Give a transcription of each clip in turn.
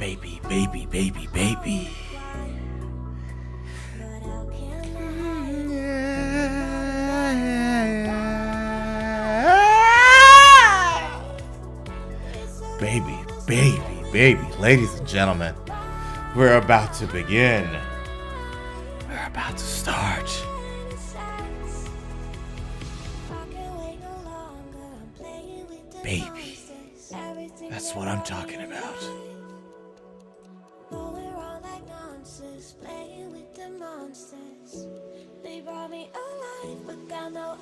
Baby, baby, baby, baby. Baby, baby, baby, ladies and gentlemen, we're about to begin. We're about to start. Baby, that's what I'm talking about. They brought me alive, but got no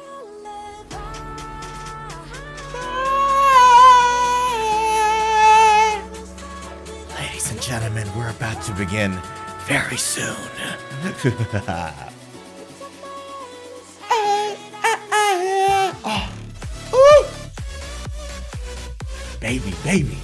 Ladies and gentlemen, we're about to begin very soon. Baby, baby.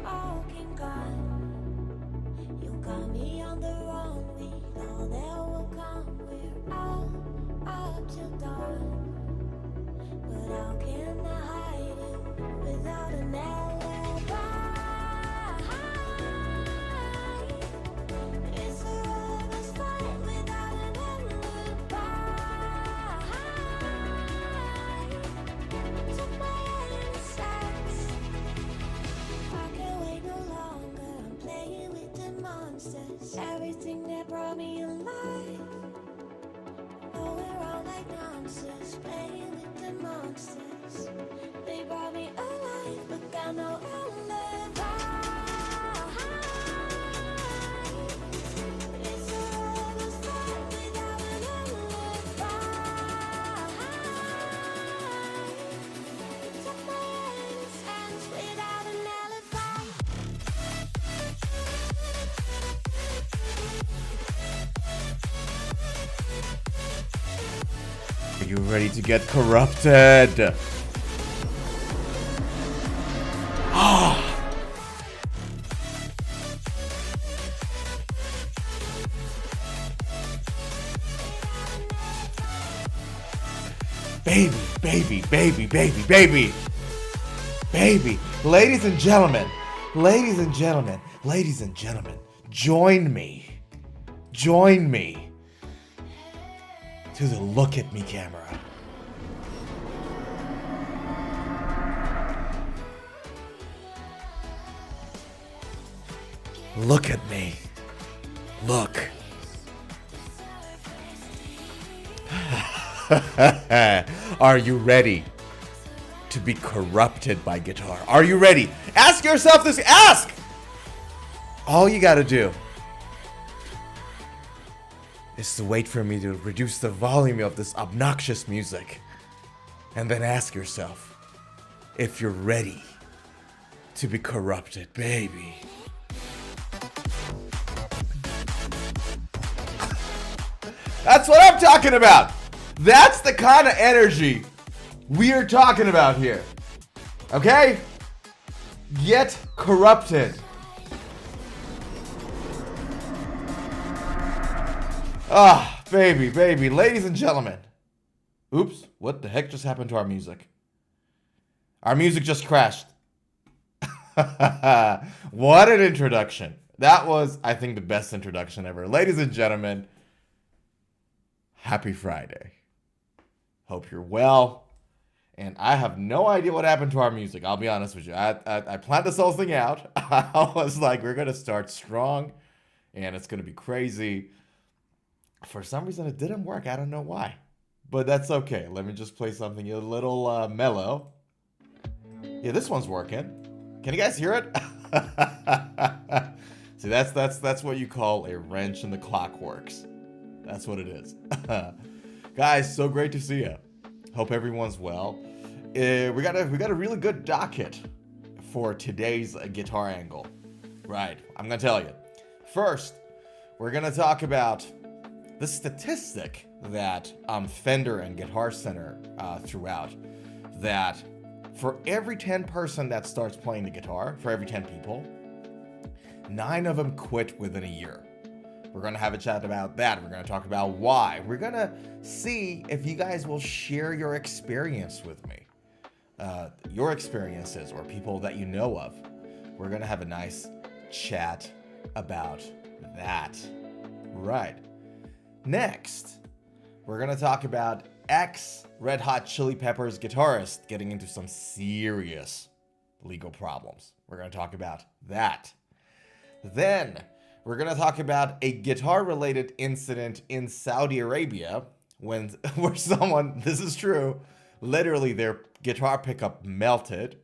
smoking gun. You got me on the wrong beat. All that will come. We're out up till dawn. But how can I hide it without an alibi? It's a rubber fight without an alibi. Took my insides. I can't wait no longer. I'm playing with the monsters. Everything that brought me alive. Oh, we're all like monsters, playing with the monsters. They brought me alive, but got no alibi. It's a rubber fight without an alibi. Took my hands without an alibi. Are you ready to get corrupted? Baby, baby, baby, baby, baby. Baby, ladies and gentlemen, ladies and gentlemen, ladies and gentlemen, join me. Join me to the look at me camera. Look at me. Look. Are you ready to be corrupted by guitar? Are you ready? Ask yourself this. Ask! All you gotta do is to wait for me to reduce the volume of this obnoxious music. And then ask yourself if you're ready to be corrupted, baby. That's what I'm talking about. That's the kind of energy we're talking about here. Okay? Get corrupted. Ah, baby, baby, ladies and gentlemen. Oops, what the heck just happened to our music? Our music just crashed. What an introduction. That was, I think, the best introduction ever. Ladies and gentlemen, happy Friday. Hope you're well. And I have no idea what happened to our music. I'll be honest with you. I planned this whole thing out. I was like, we're going to start strong. And it's going to be crazy. For some reason, it didn't work. I don't know why. But that's okay. Let me just play something a little mellow. Yeah, this one's working. Can you guys hear it? See, that's what you call a wrench in the clockworks. That's what it is. Guys, so great to see you. Hope everyone's well. We got a really good docket for today's guitar angle. Right, I'm gonna tell you. First, We're going to talk about the statistic that Fender and Guitar Center threw out, that for every 10 person that starts playing the guitar, for every 10 people, 9 of them quit within a year. We're going to have a chat about that. We're going to talk about why. We're going to see if you guys will share your experience with me. Your experiences or people that you know of. We're going to have a nice chat about that. Right. Next, we're going to talk about ex-Red Hot Chili Peppers guitarist getting into some serious legal problems. We're going to talk about that. Then, we're going to talk about a guitar-related incident in Saudi Arabia where someone, this is true, literally their guitar pickup melted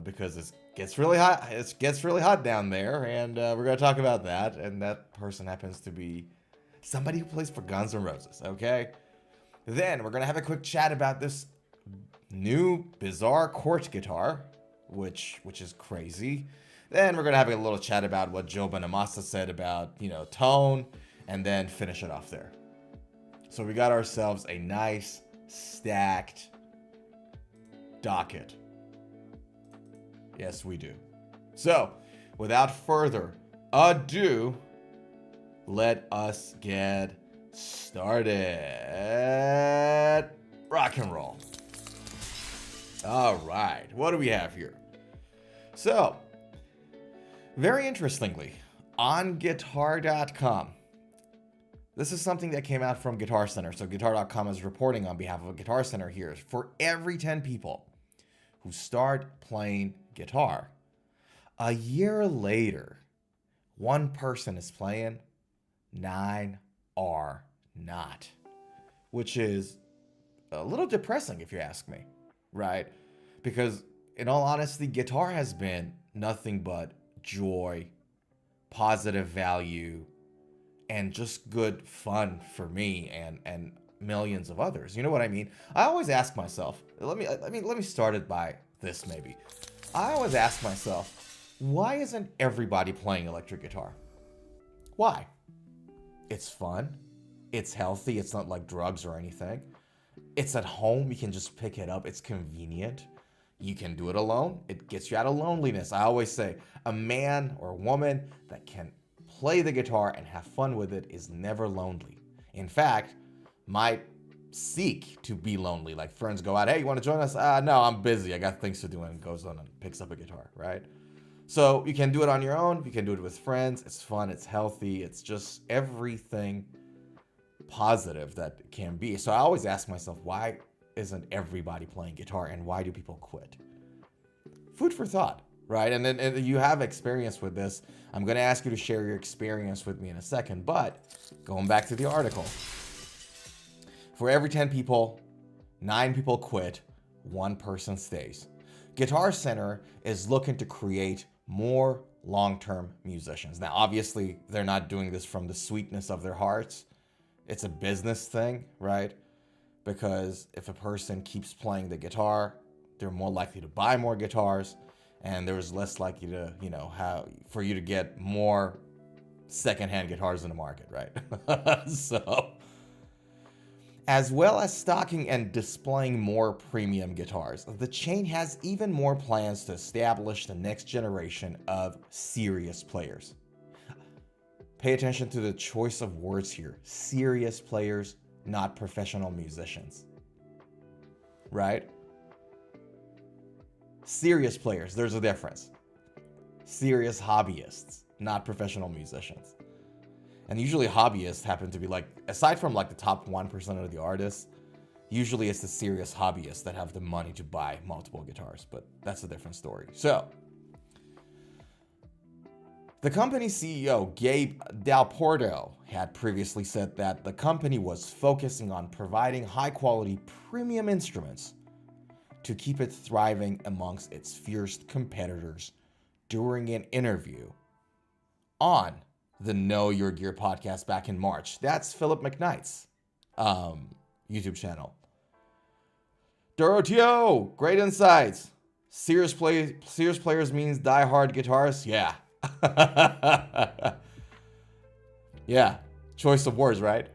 because it gets really hot. It gets really hot down there, and we're going to talk about that. And that person happens to be somebody who plays for Guns N' Roses, okay? Then, we're going to have a quick chat about this new bizarre Cort guitar, which is crazy. Then we're going to have a little chat about what Joe Bonamassa said about, tone, and then finish it off there. So we got ourselves a nice, stacked docket. Yes, we do. So, without further ado, let us get started. Rock and roll. All right, what do we have here? So, very interestingly, on guitar.com, this is something that came out from Guitar Center. So guitar.com is reporting on behalf of Guitar Center here. For every 10 people who start playing guitar, a year later, 1 person is playing, 9 are not. Which is a little depressing if you ask me, right? Because in all honesty, guitar has been nothing but joy, positive value, and just good fun for me and millions of others. You know what I mean? I always ask myself, let me start it by this maybe. I always ask myself, why isn't everybody playing electric guitar? Why? It's fun. It's healthy. It's not like drugs or anything. It's at home. You can just pick it up. It's convenient. You can do it alone. It gets you out of loneliness. I always say a man or a woman that can play the guitar and have fun with it is never lonely. In fact, might seek to be lonely. Like friends go out, hey, you want to join us? No, I'm busy. I got things to do, and goes on and picks up a guitar, right? So you can do it on your own. You can do it with friends. It's fun. It's healthy. It's just everything positive that it can be. So I always ask myself, why isn't everybody playing guitar, and why do people quit? Food for thought, right? And then you have experience with this. I'm going to ask you to share your experience with me in a second, but going back to the article, for every 10 people, 9 people quit, 1 person stays. Guitar Center is looking to create more long-term musicians. Now, obviously, they're not doing this from the sweetness of their hearts. It's a business thing, right? Because if a person keeps playing the guitar, they're more likely to buy more guitars, and there's less likely to, for you to get more secondhand guitars in the market, right? So, as well as stocking and displaying more premium guitars, the chain has even more plans to establish the next generation of serious players. Pay attention to the choice of words here. Serious players, not professional musicians. Right? Serious players, there's a difference. Serious hobbyists, not professional musicians. And usually hobbyists happen to be aside from the top 1% of the artists, usually it's the serious hobbyists that have the money to buy multiple guitars, but that's a different story. So, the company's CEO, Gabe Dalporto, had previously said that the company was focusing on providing high-quality premium instruments to keep it thriving amongst its fierce competitors during an interview on the Know Your Gear podcast back in March. That's Philip McKnight's YouTube channel. Dorotio, great insights. Serious players means die-hard guitarists? Yeah. Yeah, choice of words, right?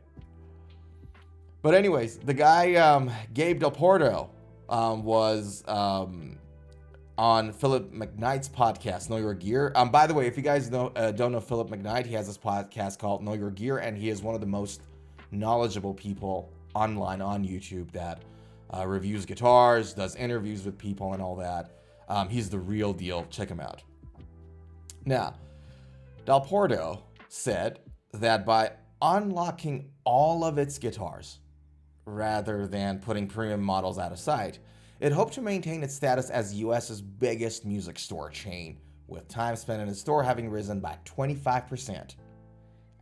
But anyways, the guy, Gabe Del Porto, was on Philip McKnight's podcast, Know Your Gear. By the way, if you guys don't know Philip McKnight, he has this podcast called Know Your Gear, and he is one of the most knowledgeable people online on YouTube that reviews guitars, does interviews with people and all that. He's the real deal. Check him out. Now, Del Porto said that by unlocking all of its guitars, rather than putting premium models out of sight, it hoped to maintain its status as US's biggest music store chain, with time spent in its store having risen by 25%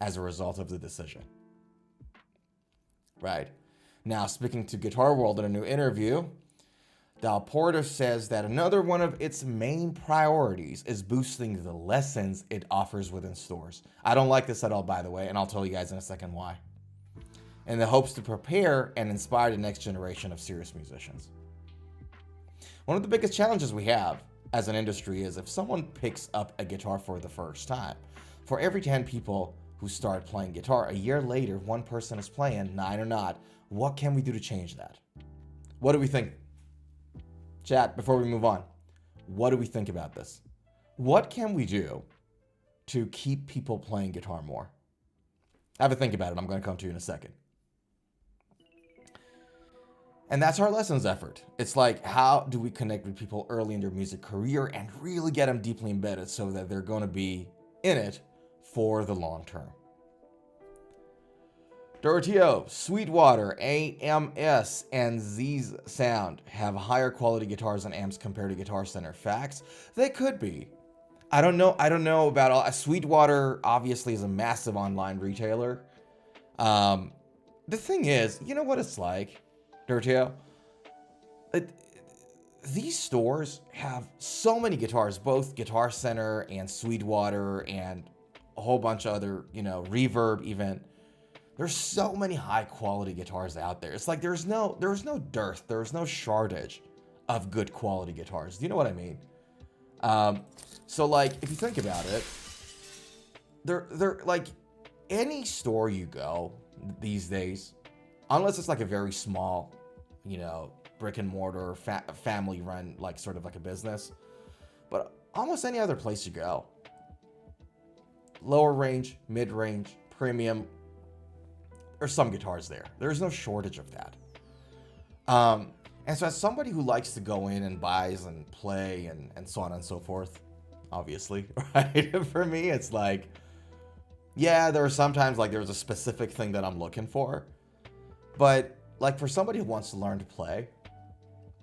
as a result of the decision. Right. Now, speaking to Guitar World in a new interview, Del Porto says that another one of its main priorities is boosting the lessons it offers within stores. I don't like this at all, by the way, and I'll tell you guys in a second why. In the hopes to prepare and inspire the next generation of serious musicians. One of the biggest challenges we have as an industry is if someone picks up a guitar for the first time, for every 10 people who start playing guitar, a year later, one person is playing, 9 or not. What can we do to change that? What do we think? Chat, before we move on, what do we think about this? What can we do to keep people playing guitar more? Have a think about it. I'm going to come to you in a second. And that's our lessons effort. It's like, how do we connect with people early in their music career and really get them deeply embedded so that they're going to be in it for the long term? Doroteo, Sweetwater, AMS, and Z's Sound have higher quality guitars and amps compared to Guitar Center. Facts? They could be. I don't know about all. Sweetwater obviously is a massive online retailer. The thing is, you know what it's like, Doroteo? These stores have so many guitars, both Guitar Center and Sweetwater and a whole bunch of other, Reverb even. There's so many high quality guitars out there. It's like there's no dearth, there's no shortage of good quality guitars. Do you know what I mean? So like, if you think about it, they're like any store you go these days, unless it's like a very small, brick and mortar family run, like sort of like a business, but almost any other place you go, lower range, mid range, premium, there's some guitars there. There's no shortage of that. And so as somebody who likes to go in and buys and play and so on and so forth, obviously, right? For me, it's like, yeah, there are sometimes like there's a specific thing that I'm looking for. But like for somebody who wants to learn to play,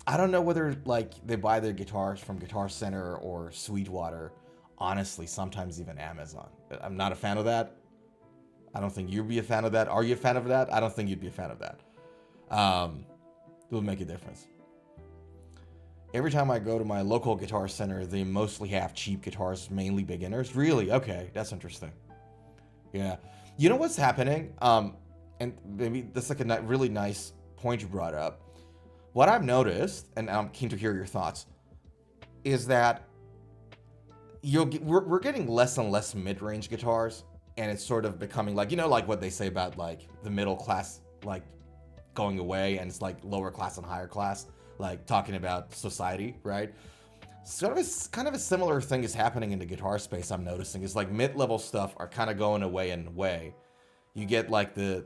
I don't know whether like they buy their guitars from Guitar Center or Sweetwater. Honestly, sometimes even Amazon. I'm not a fan of that. I don't think you'd be a fan of that. Are you a fan of that? I don't think you'd be a fan of that. It would make a difference. Every time I go to my local Guitar Center, they mostly have cheap guitars, mainly beginners. Really? Okay, that's interesting. Yeah. You know what's happening? And maybe this is like a really nice point you brought up. What I've noticed, and I'm keen to hear your thoughts, is that we're getting less and less mid-range guitars. And it's sort of becoming like, like what they say about like the middle class, like going away, and it's like lower class and higher class, like talking about society, right? Kind of a similar thing is happening in the guitar space. I'm noticing is like mid-level stuff are kind of going away in a way. You get like the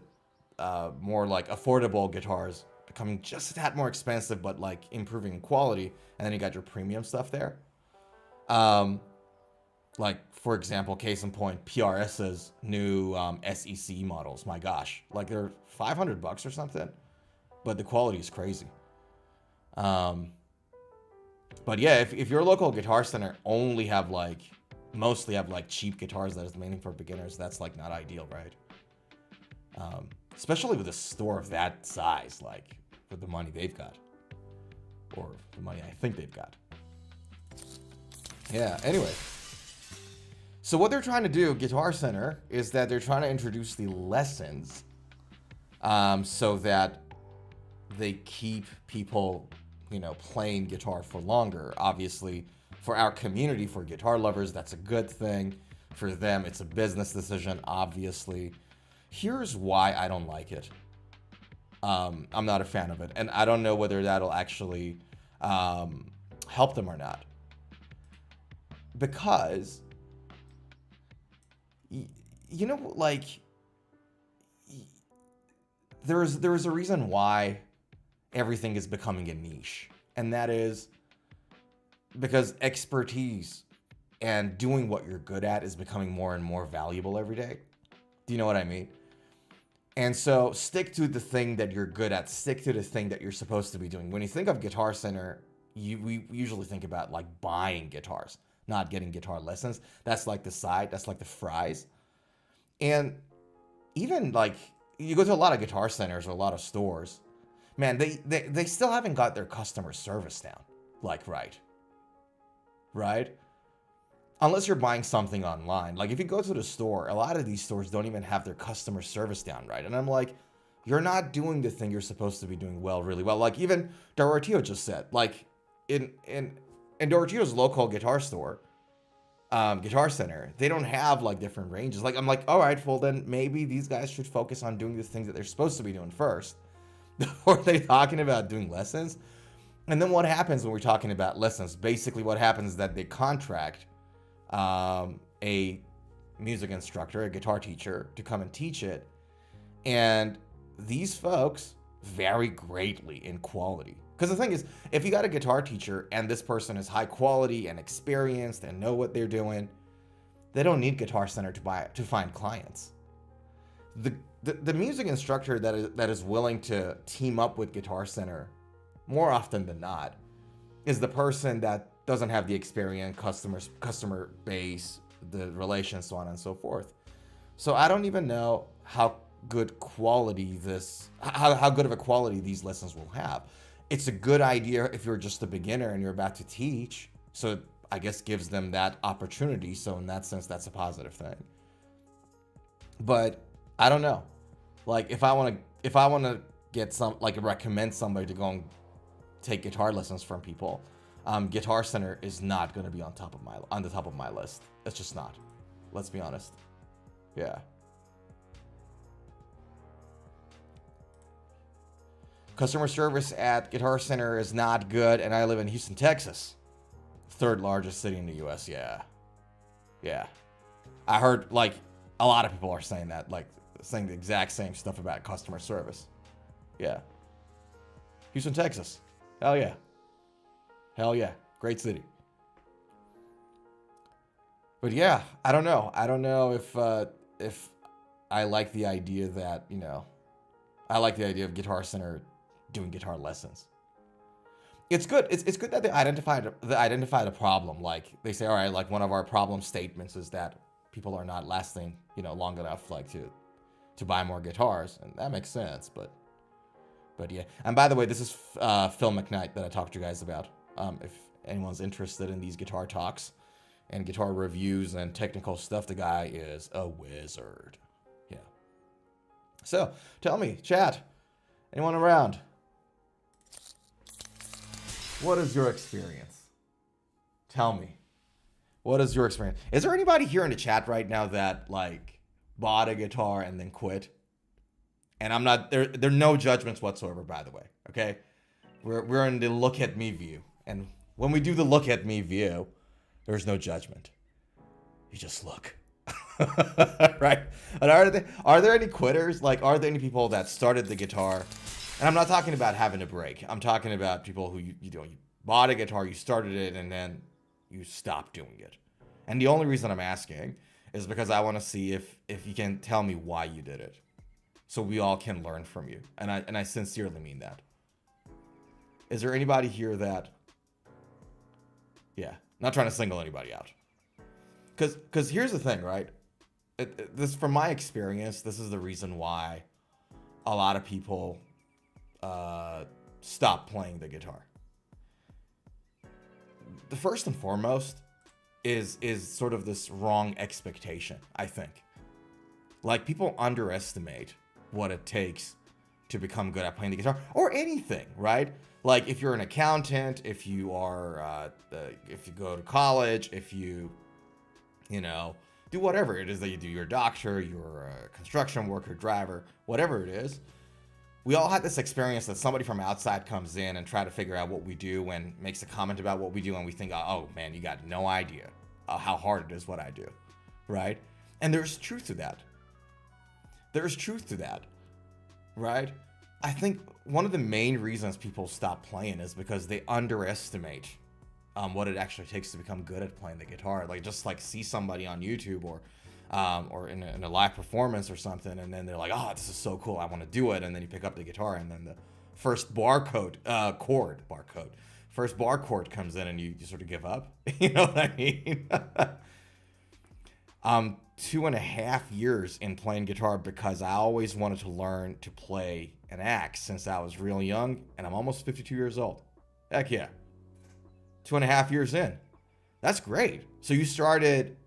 more like affordable guitars becoming just a tad more expensive, but like improving in quality, and then you got your premium stuff there. Like, for example, case in point, PRS's new SEC models. My gosh, like they're $500 or something, but the quality is crazy. But yeah, if your local Guitar Center mostly have like cheap guitars that is mainly for beginners, that's like not ideal, right? Especially with a store of that size, like with the money they've got, or the money I think they've got. Yeah. Anyway. So what they're trying to do, Guitar Center, is that they're trying to introduce the lessons so that they keep people, playing guitar for longer. Obviously, for our community, for guitar lovers, that's a good thing. For them, it's a business decision, obviously. Here's why I don't like it. I'm not a fan of it. And I don't know whether that'll actually help them or not. Because, you know, like, there's a reason why everything is becoming a niche. And that is because expertise and doing what you're good at is becoming more and more valuable every day. Do you know what I mean? And so stick to the thing that you're good at. Stick to the thing that you're supposed to be doing. When you think of Guitar Center, we usually think about like buying guitars, not getting guitar lessons. That's like the side, that's like the fries. And even like you go to a lot of Guitar Centers or a lot of stores, man, they still haven't got their customer service down. Like, right? Unless you're buying something online. Like if you go to the store, a lot of these stores don't even have their customer service down right. And I'm like, you're not doing the thing you're supposed to be doing really well. Like even Doroteo just said, like in Doroteo's local guitar store, Guitar Center, they don't have like different ranges. Like I'm like, all right, well then maybe these guys should focus on doing the things that they're supposed to be doing first before they talking about doing lessons. And then what happens when we're talking about lessons? Basically what happens is that they contract a music instructor, a guitar teacher, to come and teach it. And these folks vary greatly in quality. Because the thing is, if you got a guitar teacher and this person is high quality and experienced and know what they're doing, they don't need Guitar Center to find clients. The music instructor that is willing to team up with Guitar Center, more often than not, is the person that doesn't have the experience, customer base, the relations, so on and so forth. So I don't even know how good quality how good of a quality these lessons will have. It's a good idea if you're just a beginner and you're about to teach. So I guess gives them that opportunity. So in that sense, that's a positive thing. But I don't know. Like if I want to get recommend somebody to go and take guitar lessons from people, Guitar Center is not going to be on the top of my list. It's just not. Let's be honest. Yeah. Customer service at Guitar Center is not good, and I live in Houston, Texas. Third largest city in the US. Yeah. I heard like a lot of people are saying that, like saying the exact same stuff about customer service. Yeah. Houston, Texas. Hell yeah. Great city. But yeah, I don't know. I don't know if I like the idea that, I like the idea of Guitar Center doing guitar lessons. It's good. It's good that they identified a problem. Like they say, all right, like one of our problem statements is that people are not lasting, long enough like to buy more guitars, and that makes sense. But yeah. And by the way, this is Phil McKnight that I talked to you guys about. If anyone's interested in these guitar talks and guitar reviews and technical stuff, the guy is a wizard. Yeah. So tell me, chat, anyone around? What is your experience? Tell me. What is your experience? Is there anybody here in the chat right now that like bought a guitar and then quit? And I'm not there are no judgments whatsoever, by the way. Okay? We're in the look at me view. And when we do the look at me view, there's no judgment. You just look. Right? And are there any quitters? Like, are there any people that started the guitar? And I'm not talking about having a break. I'm talking about people who, you bought a guitar, you started it, and then you stopped doing it. And the only reason I'm asking is because I want to see if you can tell me why you did it. So we all can learn from you. And I sincerely mean that. Is there anybody here that... Yeah, not trying to single anybody out. Because here's the thing, right? This, from my experience, this is the reason why a lot of people stop playing the guitar. The first and foremost is sort of this wrong expectation, I think. Like, people underestimate what it takes to become good at playing the guitar, or anything, right? Like, if you're an accountant, if you are, if you go to college, if you do whatever it is that you do. You're a doctor, you're a construction worker, driver, whatever it is. We all had this experience that somebody from outside comes in and try to figure out what we do and makes a comment about what we do, and we think, oh man, you got no idea how hard it is what I do, right? And there's truth to that. There's truth to that, right? I think one of the main reasons people stop playing is because they underestimate what it actually takes to become good at playing the guitar. Like, just like see somebody on YouTube or in a live performance or something, and then they're like, oh, this is so cool, I want to do it. And then you pick up the guitar, and then the first first bar chord comes in, and you sort of give up. You know what I mean? 2.5 years in playing guitar because I always wanted to learn to play an axe since I was real young, and I'm almost 52 years old. Heck yeah. 2.5 years in. That's great. So you started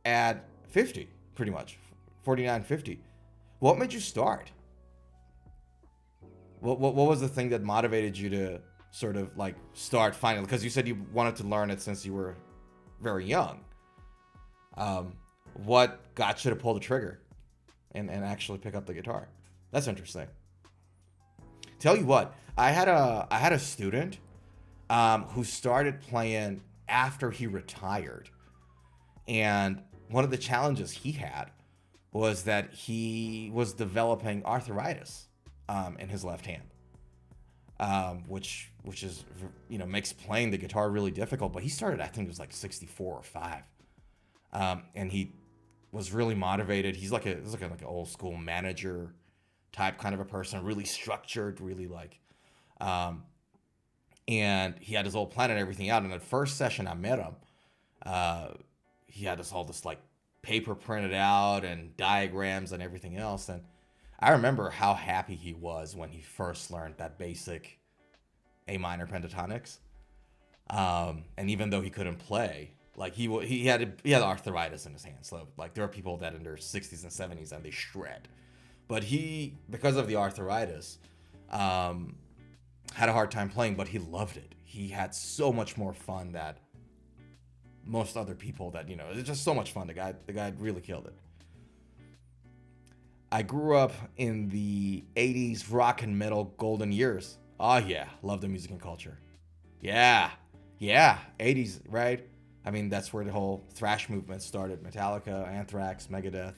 at 50, pretty much. 49, 50. What made you start? What was the thing that motivated you to sort of like start finally? Because you said you wanted to learn it since you were very young. What got you to pull the trigger and actually pick up the guitar? That's interesting. Tell you what, I had a student who started playing after he retired, and one of the challenges he had was that he was developing arthritis in his left hand, which is, you know, makes playing the guitar really difficult. But he started, I think it was like 64 or 5, and he was really motivated. He's like an old school manager type kind of a person, really structured, really like, and he had his whole plan and everything out. And the first session I met him, he had all this like paper printed out and diagrams and everything else. And I remember how happy he was when he first learned that basic A minor pentatonics. And even though he couldn't play, like he had arthritis in his hands. So like there are people that in their 60s and 70s and they shred. But he, because of the arthritis, had a hard time playing, but he loved it. He had so much more fun that most other people that, you know, it's just so much fun. The guy really killed it. I grew up in the 80s rock and metal golden years. Oh yeah, love the music and culture. Yeah, 80s, right? I mean, that's where the whole thrash movement started. Metallica, Anthrax, Megadeth,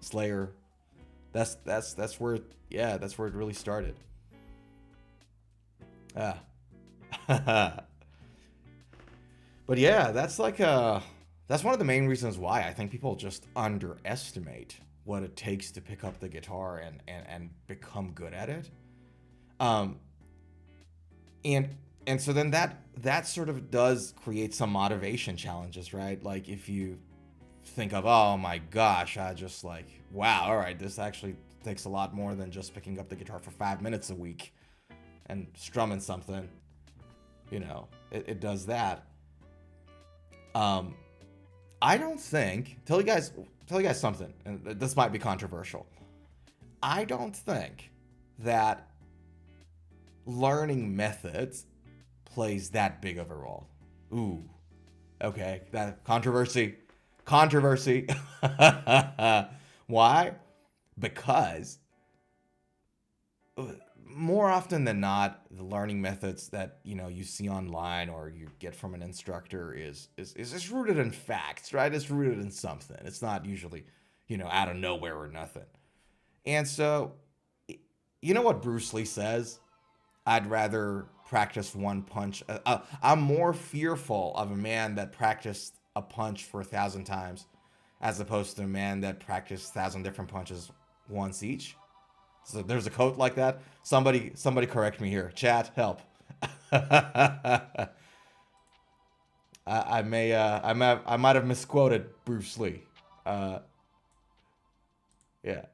Slayer. That's where it really started. But yeah, that's one of the main reasons why I think people just underestimate what it takes to pick up the guitar and become good at it. And so then that sort of does create some motivation challenges, right? Like if you think of, oh my gosh, I just like, wow, all right, this actually takes a lot more than just picking up the guitar for 5 minutes a week and strumming something. You know, it does that. I don't think, tell you guys something, and this might be controversial. I don't think that learning methods plays that big of a role. Ooh, okay, that controversy. Why? Because more often than not, the learning methods that, you know, you see online or you get from an instructor is rooted in facts, right? It's rooted in something. It's not usually, you know, out of nowhere or nothing. And so, you know what Bruce Lee says? I'd rather practice one punch. I'm more fearful of a man that practiced a punch for 1,000 times as opposed to a man that practiced 1,000 different punches once each. So there's a quote like that. Somebody correct me here. Chat, help. I might have misquoted Bruce Lee. Yeah.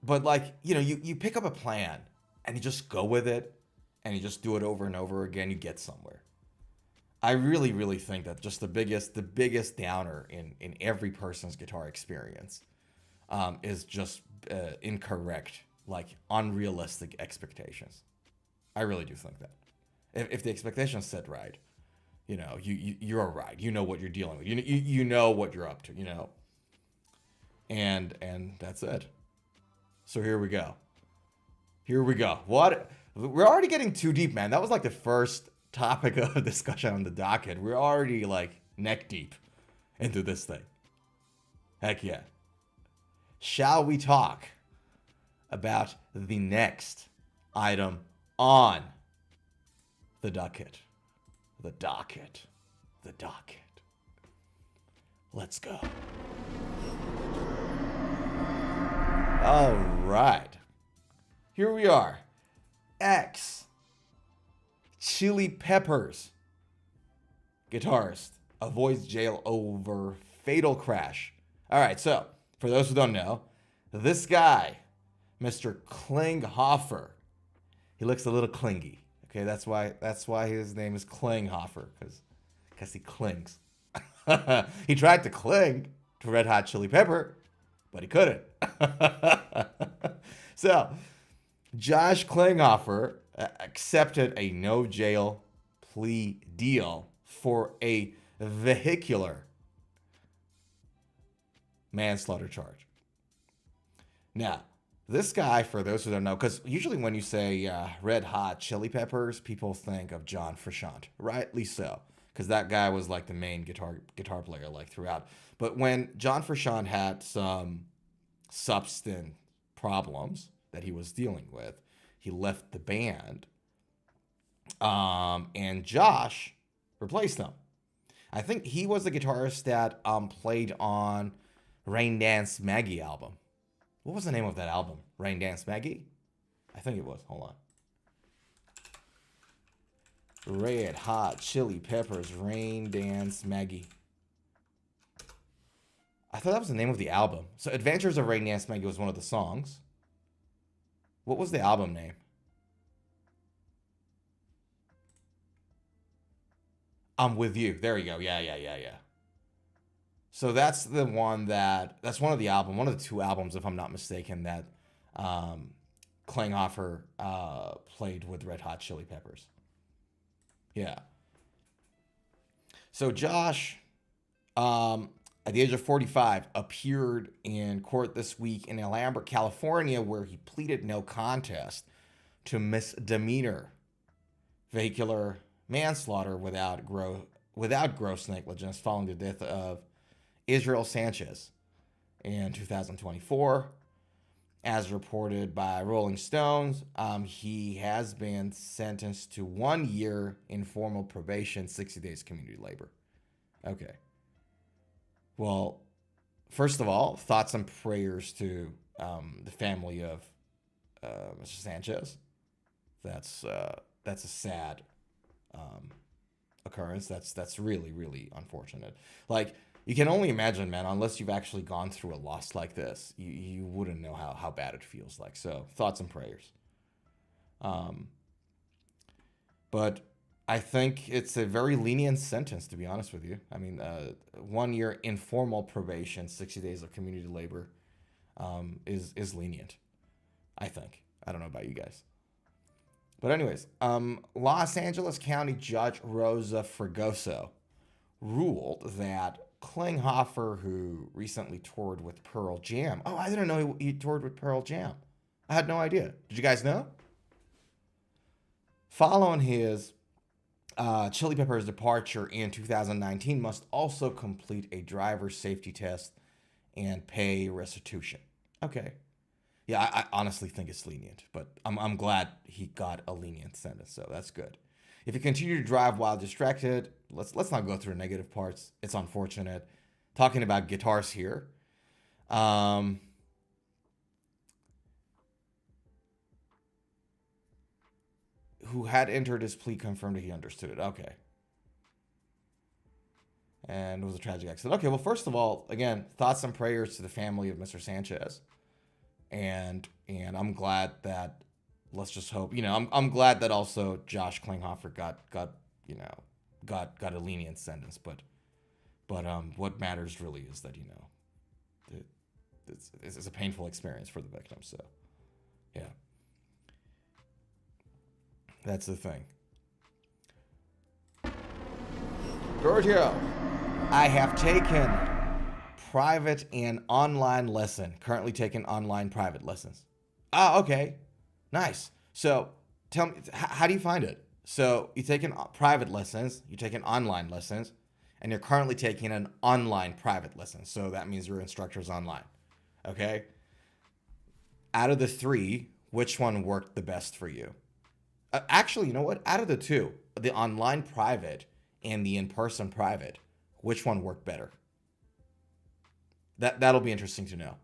But like, you know, you pick up a plan and you just go with it and you just do it over and over again, you get somewhere. I really, really think that just the biggest downer in every person's guitar experience is just incorrect, like unrealistic expectations. I really do think that. If the expectations set right, you're all right. You know what you're dealing with. You know what you're up to. And that's it. So here we go. What? We're already getting too deep, man. That was like the first topic of discussion on the docket. We're already like neck deep into this thing. Heck yeah. Shall we talk about the next item on the docket? The docket. Let's go. All right. Here we are. Chili Peppers guitarist avoids jail over fatal crash. All right, so for those who don't know, this guy, Mr. Klinghoffer, he looks a little clingy. Okay, that's why his name is Klinghoffer, because he clings. He tried to cling to Red Hot Chili Pepper, but he couldn't. So, Josh Klinghoffer accepted a no jail plea deal for a vehicular manslaughter charge. Now, this guy, for those who don't know, because usually when you say Red Hot Chili Peppers, people think of John Frusciante, rightly so, because that guy was like the main guitar player like throughout. But when John Frusciante had some substance problems that he was dealing with, he left the band, and Josh replaced him. I think he was the guitarist that played on Rain Dance Maggie album. What was the name of that album? Rain Dance Maggie? I think it was. Hold on. Red Hot Chili Peppers Rain Dance Maggie. I thought that was the name of the album. So Adventures of Rain Dance Maggie was one of the songs. What was the album name? I'm With You. There you go. Yeah. So that's one of the two albums, if I'm not mistaken, that Klinghoffer played with Red Hot Chili Peppers. Yeah. So Josh, at the age of 45, appeared in court this week in Alhambra, California, where he pleaded no contest to misdemeanor vehicular manslaughter without gross negligence following the death of Israel Sanchez in 2024. As reported by Rolling Stones, he has been sentenced to 1 year informal probation, 60 days community labor. Okay. Well, first of all, thoughts and prayers to the family of Mr. Sanchez. That's a sad occurrence. That's really, really unfortunate. Like, you can only imagine, man, unless you've actually gone through a loss like this, you wouldn't know how bad it feels like. So, thoughts and prayers. But I think it's a very lenient sentence, to be honest with you. I mean, 1 year informal probation, 60 days of community labor is lenient, I think. I don't know about you guys. But anyways, Los Angeles County Judge Rosa Fregoso ruled that Klinghoffer, who recently toured with Pearl Jam. Oh, I didn't know he toured with Pearl Jam. I had no idea. Did you guys know? Following his Chili Peppers departure in 2019, must also complete a driver's safety test and pay restitution. Okay. Yeah, I honestly think it's lenient, but I'm glad he got a lenient sentence, so that's good. If you continue to drive while distracted, let's not go through the negative parts. It's unfortunate. Talking about guitars here. Who had entered his plea confirmed that he understood it. Okay. And it was a tragic accident. Okay, well, first of all, again, thoughts and prayers to the family of Mr. Sanchez. And I'm glad that, let's just hope, I'm glad that also Josh Klinghoffer got a lenient sentence, but what matters really is that, it's a painful experience for the victim. So, yeah, that's the thing. Giorgio, I have taken private and online lesson. Currently taking online private lessons. Ah, okay. Nice. So tell me, how do you find it? So you're taking private lessons, you're taking online lessons, and you're currently taking an online private lesson. So that means your instructor's online. Okay? Out of the three, which one worked the best for you? Actually, you know what? Out of the two, the online private and the in-person private, which one worked better? That'll be interesting to know.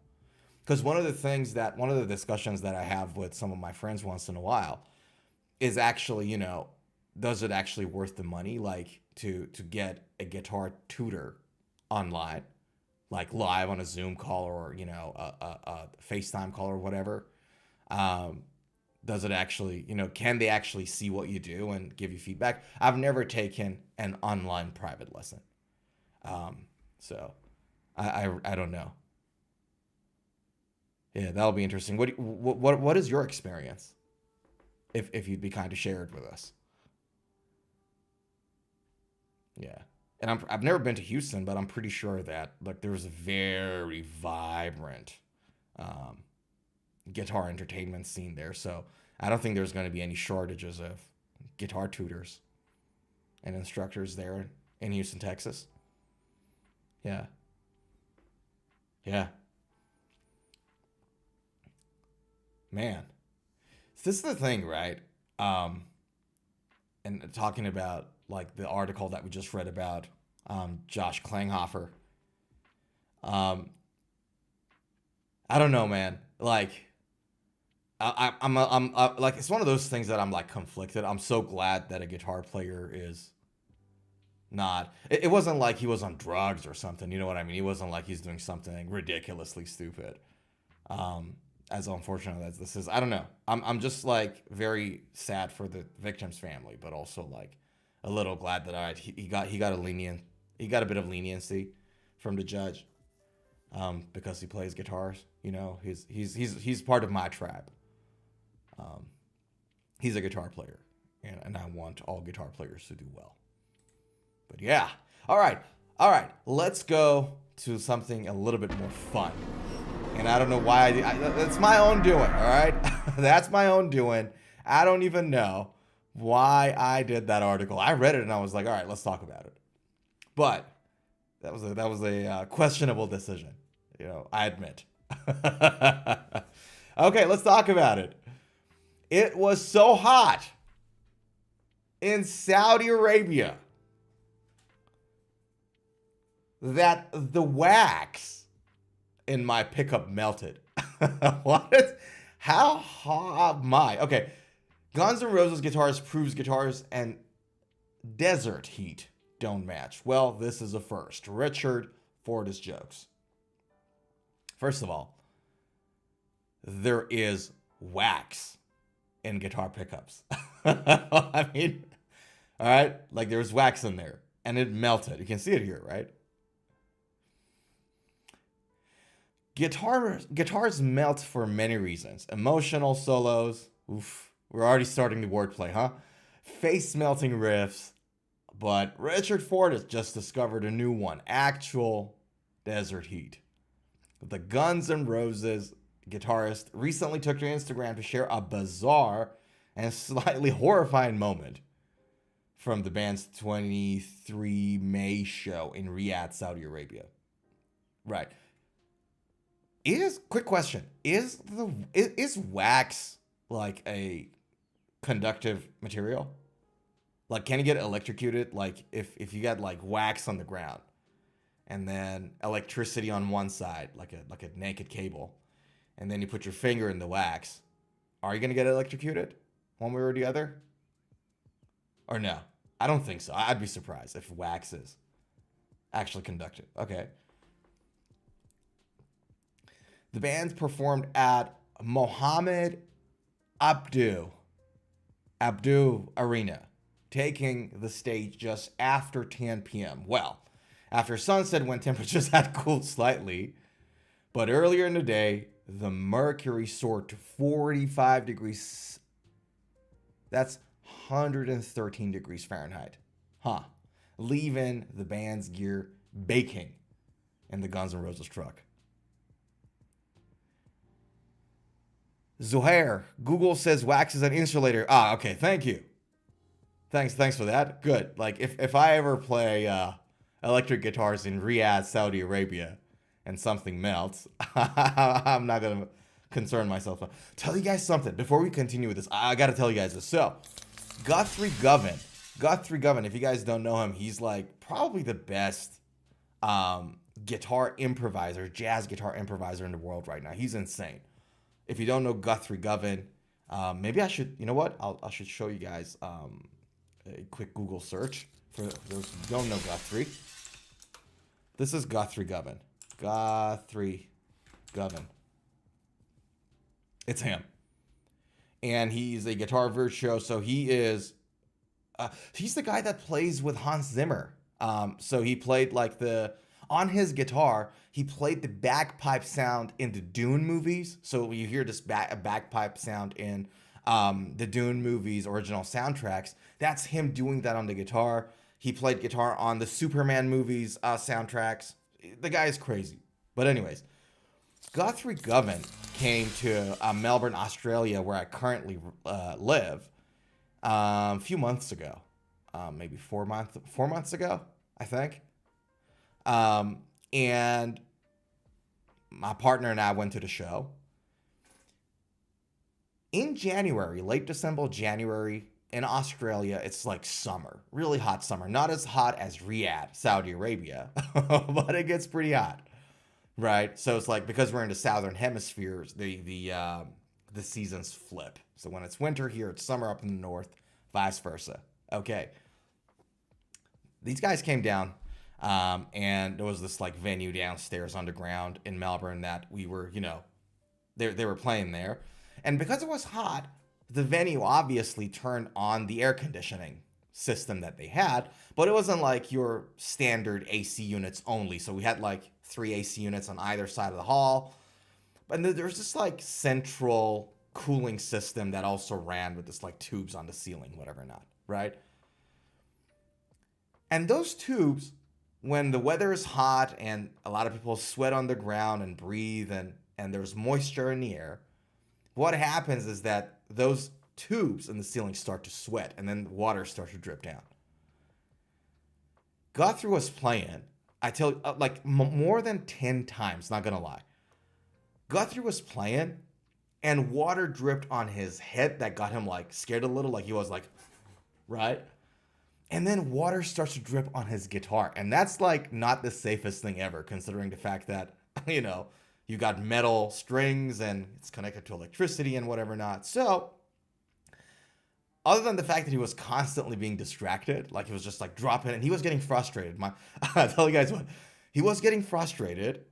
Because one of the discussions that I have with some of my friends once in a while is actually, does it actually worth the money, like to get a guitar tutor online, like live on a Zoom call or a FaceTime call or whatever? Does it actually, can they actually see what you do and give you feedback? I've never taken an online private lesson, so I don't know. Yeah, that'll be interesting. What is your experience? If you'd be kind to share it with us. Yeah. And I've never been to Houston, but I'm pretty sure that like there's a very vibrant um, guitar entertainment scene there. So I don't think there's going to be any shortages of guitar tutors and instructors there in Houston, Texas. Yeah. Yeah. Man. This is the thing, right? Um, and talking about like the article that we just read about Josh Klinghoffer. Um, I don't know, man. Like, I'm like, it's one of those things that I'm like conflicted. I'm so glad that a guitar player is not. It wasn't like he was on drugs or something. You know what I mean? He wasn't like he's doing something ridiculously stupid. Um, as unfortunate as this is, I don't know. I'm just like very sad for the victim's family, but also like a little glad that he got a bit of leniency from the judge, because he plays guitars. He's part of my tribe. Um, he's a guitar player, and I want all guitar players to do well. But yeah, all right. Let's go to something a little bit more fun. And I don't know why that's my own doing, all right? That's my own doing. I don't even know why I did that article. I read it and I was like, all right, let's talk about it. But that was a questionable decision, I admit. Okay, let's talk about it. It was so hot in Saudi Arabia that the wax in my pickup melted. What? How hot my? Okay. Guns N' Roses guitarist proves guitars and desert heat don't match. Well, this is a first. Richard Fortus jokes. First of all, there is wax in guitar pickups. I mean, all right, like there's wax in there and it melted. You can see it here, right? Guitars melt for many reasons. Emotional solos. Oof. We're already starting the wordplay, huh? Face melting riffs. But Richard Fortus just discovered a new one. Actual desert heat. The Guns N' Roses guitarist recently took to Instagram to share a bizarre and slightly horrifying moment from the band's 23 May show in Riyadh, Saudi Arabia. Right. Quick question. Is wax like a conductive material? Like, can you get electrocuted? Like, if you got like wax on the ground and then electricity on one side, like a naked cable, and then you put your finger in the wax, are you gonna get electrocuted one way or the other? Or no? I don't think so. I'd be surprised if wax is actually conductive. Okay. The band performed at Mohammed Abdu Arena, taking the stage just after 10 p.m. Well, after sunset when temperatures had cooled slightly, but earlier in the day, the mercury soared to 45 degrees. That's 113 degrees Fahrenheit. Huh. leaving the band's gear baking in the Guns N' Roses truck. Zohair, Google says wax is an insulator. Ah, okay, thank you. Thanks for that. Good. Like if I ever play electric guitars in Riyadh, Saudi Arabia, and something melts, I'm not gonna concern myself. Tell you guys something before we continue with this. I gotta tell you guys this. So, Guthrie Govan. If you guys don't know him, he's like probably the best guitar improviser, jazz guitar improviser in the world right now. He's insane. If you don't know Guthrie Govan, maybe I should. You know what? I should show you guys a quick Google search for those who don't know Guthrie. This is Guthrie Govan. Guthrie Govan. It's him, and he's a guitar virtuoso. He's the guy that plays with Hans Zimmer. So he played on his guitar, he played the bagpipe sound in the Dune movies. So you hear this bagpipe sound in the Dune movies original soundtracks. That's him doing that on the guitar. He played guitar on the Superman movies soundtracks. The guy is crazy. But anyways, Guthrie Govan came to Melbourne, Australia, where I currently live, a few months ago. Maybe 4 months ago, I think. And my partner and I went to the show. In January, late December, January, in Australia, it's like summer. Really hot summer. Not as hot as Riyadh, Saudi Arabia, but it gets pretty hot. Right? So it's like, because we're in the southern hemispheres, the seasons flip. So when it's winter here, it's summer up in the north, vice versa. Okay. These guys came down, and there was this like venue downstairs underground in Melbourne that we were, they were playing there. And because it was hot, the venue obviously turned on the air conditioning system that they had, but it wasn't like your standard AC units only. So we had like 3 AC units on either side of the hall. But there's this like central cooling system that also ran with this like tubes on the ceiling, whatever not, right? And those tubes, when the weather is hot and a lot of people sweat on the ground and breathe and there's moisture in the air, what happens is that those tubes in the ceiling start to sweat and then water starts to drip down. Guthrie was playing, I tell you, more than 10 times, not gonna lie. Guthrie was playing and water dripped on his head that got him like scared a little, like he was like, right? And then water starts to drip on his guitar. And that's like not the safest thing ever, considering the fact that, you got metal strings and it's connected to electricity and whatever not. So, other than the fact that he was constantly being distracted, like he was just like dropping, and he was getting frustrated. I'll tell you guys what, he was getting frustrated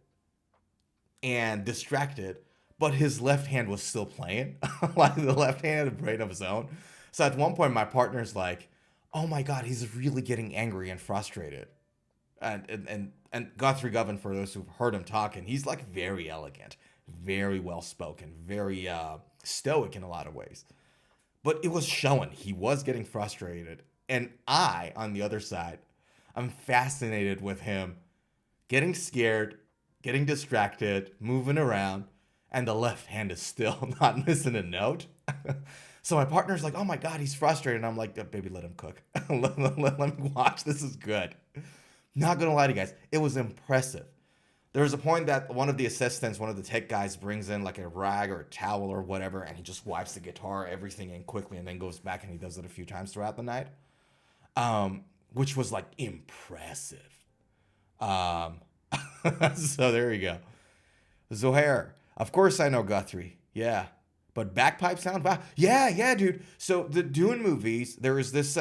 and distracted, but his left hand was still playing. Like the left hand had a brain of his own. So at one point, my partner's like, oh my God, he's really getting angry and frustrated. And Guthrie Govan, for those who've heard him talking, he's like very elegant, very well spoken, very stoic in a lot of ways. But it was showing. He was getting frustrated. And I, on the other side, I'm fascinated with him getting scared, getting distracted, moving around, and the left hand is still not missing a note. So my partner's like, oh my God, he's frustrated. And I'm like, baby, let him cook. let him watch. This is good. Not gonna lie to you guys, it was impressive. There was a point that one of the assistants, one of the tech guys, brings in like a rag or a towel or whatever, and he just wipes the guitar, everything in quickly, and then goes back and he does it a few times throughout the night, which was like impressive. So there you go. Zohair, of course I know Guthrie, yeah. But bagpipe sound, wow, yeah, dude. So the Dune movies, there was this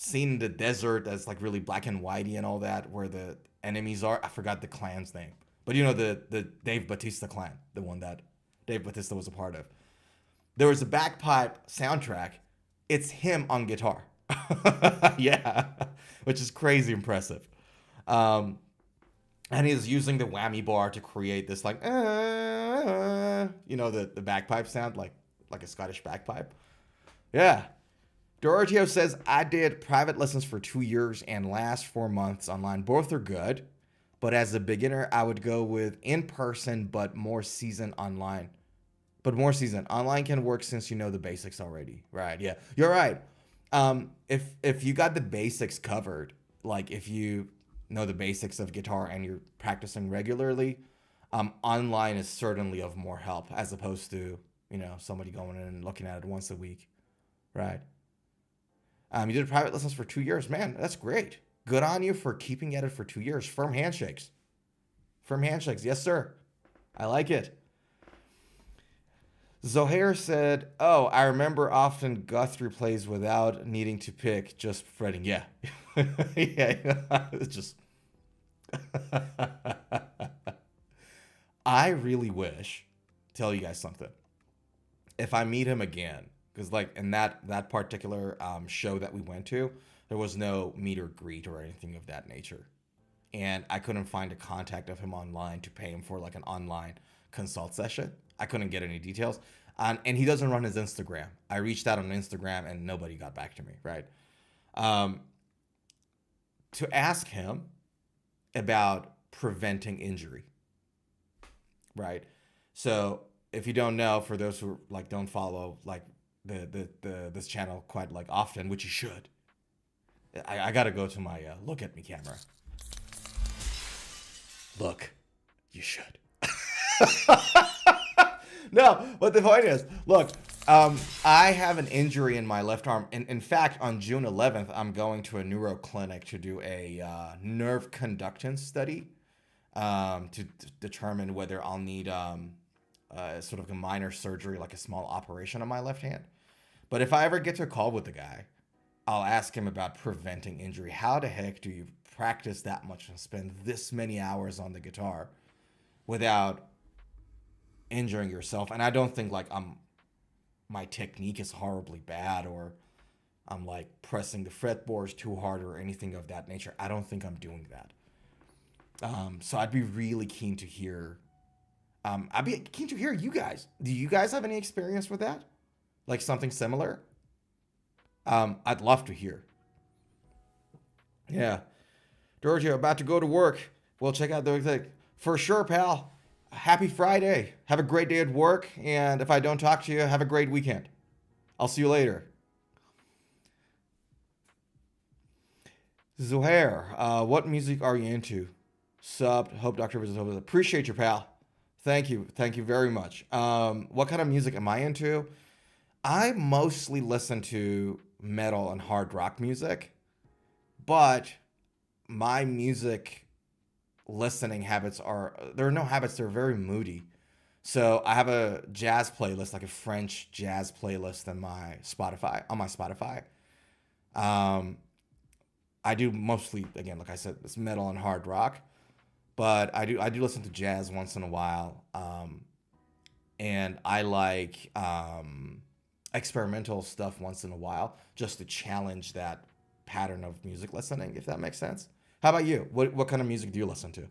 scene in the desert that's like really black and whitey and all that, where the enemies are. I forgot the clan's name, but the Dave Bautista clan, the one that Dave Bautista was a part of. There was a bagpipe soundtrack. It's him on guitar. Yeah, which is crazy impressive. And he's using the whammy bar to create this like, the bagpipe sound, like a Scottish bagpipe. Yeah. Doroteo says, I did private lessons for 2 years and last 4 months online. Both are good, but as a beginner, I would go with in person, but more seasoned online. But more seasoned. Online can work since you know the basics already. Right. Yeah. You're right. If you got the basics covered, like if you know the basics of guitar and you're practicing regularly, online is certainly of more help as opposed to, somebody going in and looking at it once a week. Right. You did private lessons for 2 years. Man, that's great. Good on you for keeping at it for 2 years. Firm handshakes. Firm handshakes. Yes, sir. I like it. Zohair said, oh, I remember often Guthrie plays without needing to pick, just fretting. Yeah. Yeah. It's just. I really wish, tell you guys something. If I meet him again, because like in that particular show that we went to, there was no meet or greet or anything of that nature. And I couldn't find a contact of him online to pay him for like an online consult session. I couldn't get any details. And he doesn't run his Instagram. I reached out on Instagram and nobody got back to me, right? To ask him about preventing injury, right? So if you don't know, for those who like don't follow like the this channel quite like often, which you should, I gotta go to my look at me camera. Look, you should. No, but the point is, look, I have an injury in my left arm. In fact, on June 11th, I'm going to a neuro clinic to do a nerve conductance study to determine whether I'll need sort of a minor surgery, like a small operation on my left hand. But if I ever get to a call with the guy, I'll ask him about preventing injury. How the heck do you practice that much and spend this many hours on the guitar without injuring yourself? And I don't think like my technique is horribly bad or I'm like pressing the fretboards too hard or anything of that nature. I don't think I'm doing that. So I'd be really keen to hear. I'd be keen to hear you guys. Do you guys have any experience with that? Like something similar? I'd love to hear. Yeah. Giorgio, about to go to work. We'll check out the thing. For sure, pal. Happy Friday. Have a great day at work. And if I don't talk to you, have a great weekend. I'll see you later. Zohair, what music are you into? Sub, hope Dr. Visit. Appreciate you, pal. Thank you. Thank you very much. What kind of music am I into? I mostly listen to metal and hard rock music, but my music listening habits there are no habits, they're very moody. So I have a jazz playlist, like a French jazz playlist on my Spotify. I do mostly, again, like I said, it's metal and hard rock, but I do listen to jazz once in a while. And I like experimental stuff once in a while, just to challenge that pattern of music listening, if that makes sense. How about you? What kind of music do you listen to?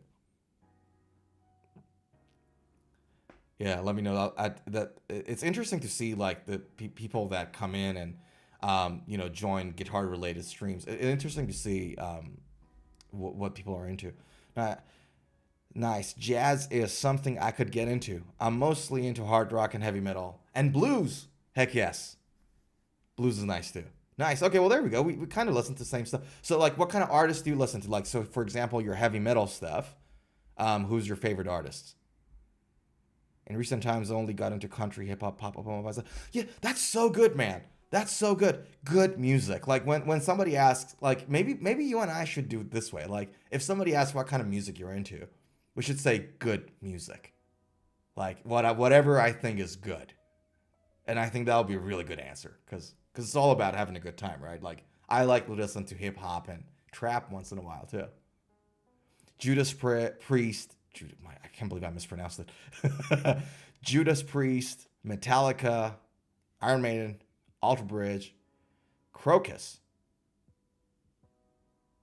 Yeah, let me know. That it's interesting to see like the people that come in and join guitar related streams. It's interesting to see what people are into. Nice. Jazz is something I could get into. I'm mostly into hard rock and heavy metal and blues. Heck yes. Blues is nice too. Nice. Okay, well, there we go. We kind of listen to the same stuff. So, like, what kind of artists do you listen to? Like, so, for example, your heavy metal stuff, who's your favorite artist? In recent times, I only got into country, hip-hop, pop-up. Yeah, that's so good, man. That's so good. Good music. Like, when somebody asks, like, maybe you and I should do it this way. Like, if somebody asks what kind of music you're into, we should say good music. Like, whatever I think is good. And I think that'll be a really good answer, because it's all about having a good time, right? Like, I like to listen to hip hop and trap once in a while too. Judas Priest, I can't believe I mispronounced it. Judas Priest, Metallica, Iron Maiden, Alter Bridge, Crocus.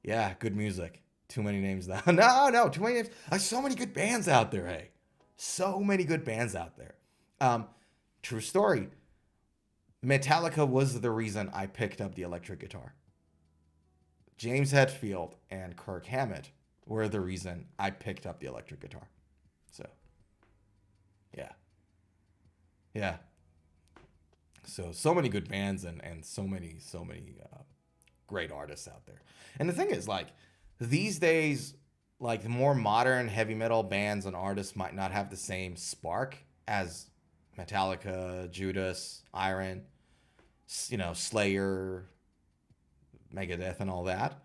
Yeah, good music. Too many names now. No, too many names. There's so many good bands out there, hey. So many good bands out there. True story. Metallica was the reason I picked up the electric guitar. James Hetfield and Kirk Hammett were the reason I picked up the electric guitar. So, yeah. Yeah. So many good bands and so many great artists out there. And the thing is, like, these days, like, the more modern heavy metal bands and artists might not have the same spark as Metallica, Judas, Iron, Slayer, Megadeth, and all that.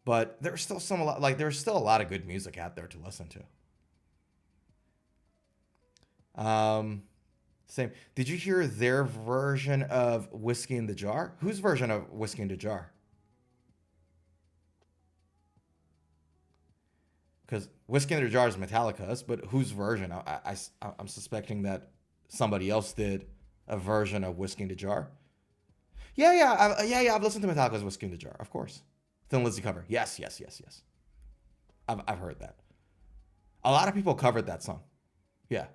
But there's still there's still a lot of good music out there to listen to. Same. Did you hear their version of Whiskey in the Jar? Whose version of Whiskey in the Jar? Because Whiskey in the Jar is Metallica's, but whose version? I'm suspecting that somebody else did a version of Whiskey in the Jar. Yeah. I've listened to Metallica's Whiskey in the Jar, of course. Thin Lizzy cover. Yes. I've heard that. A lot of people covered that song. Yeah.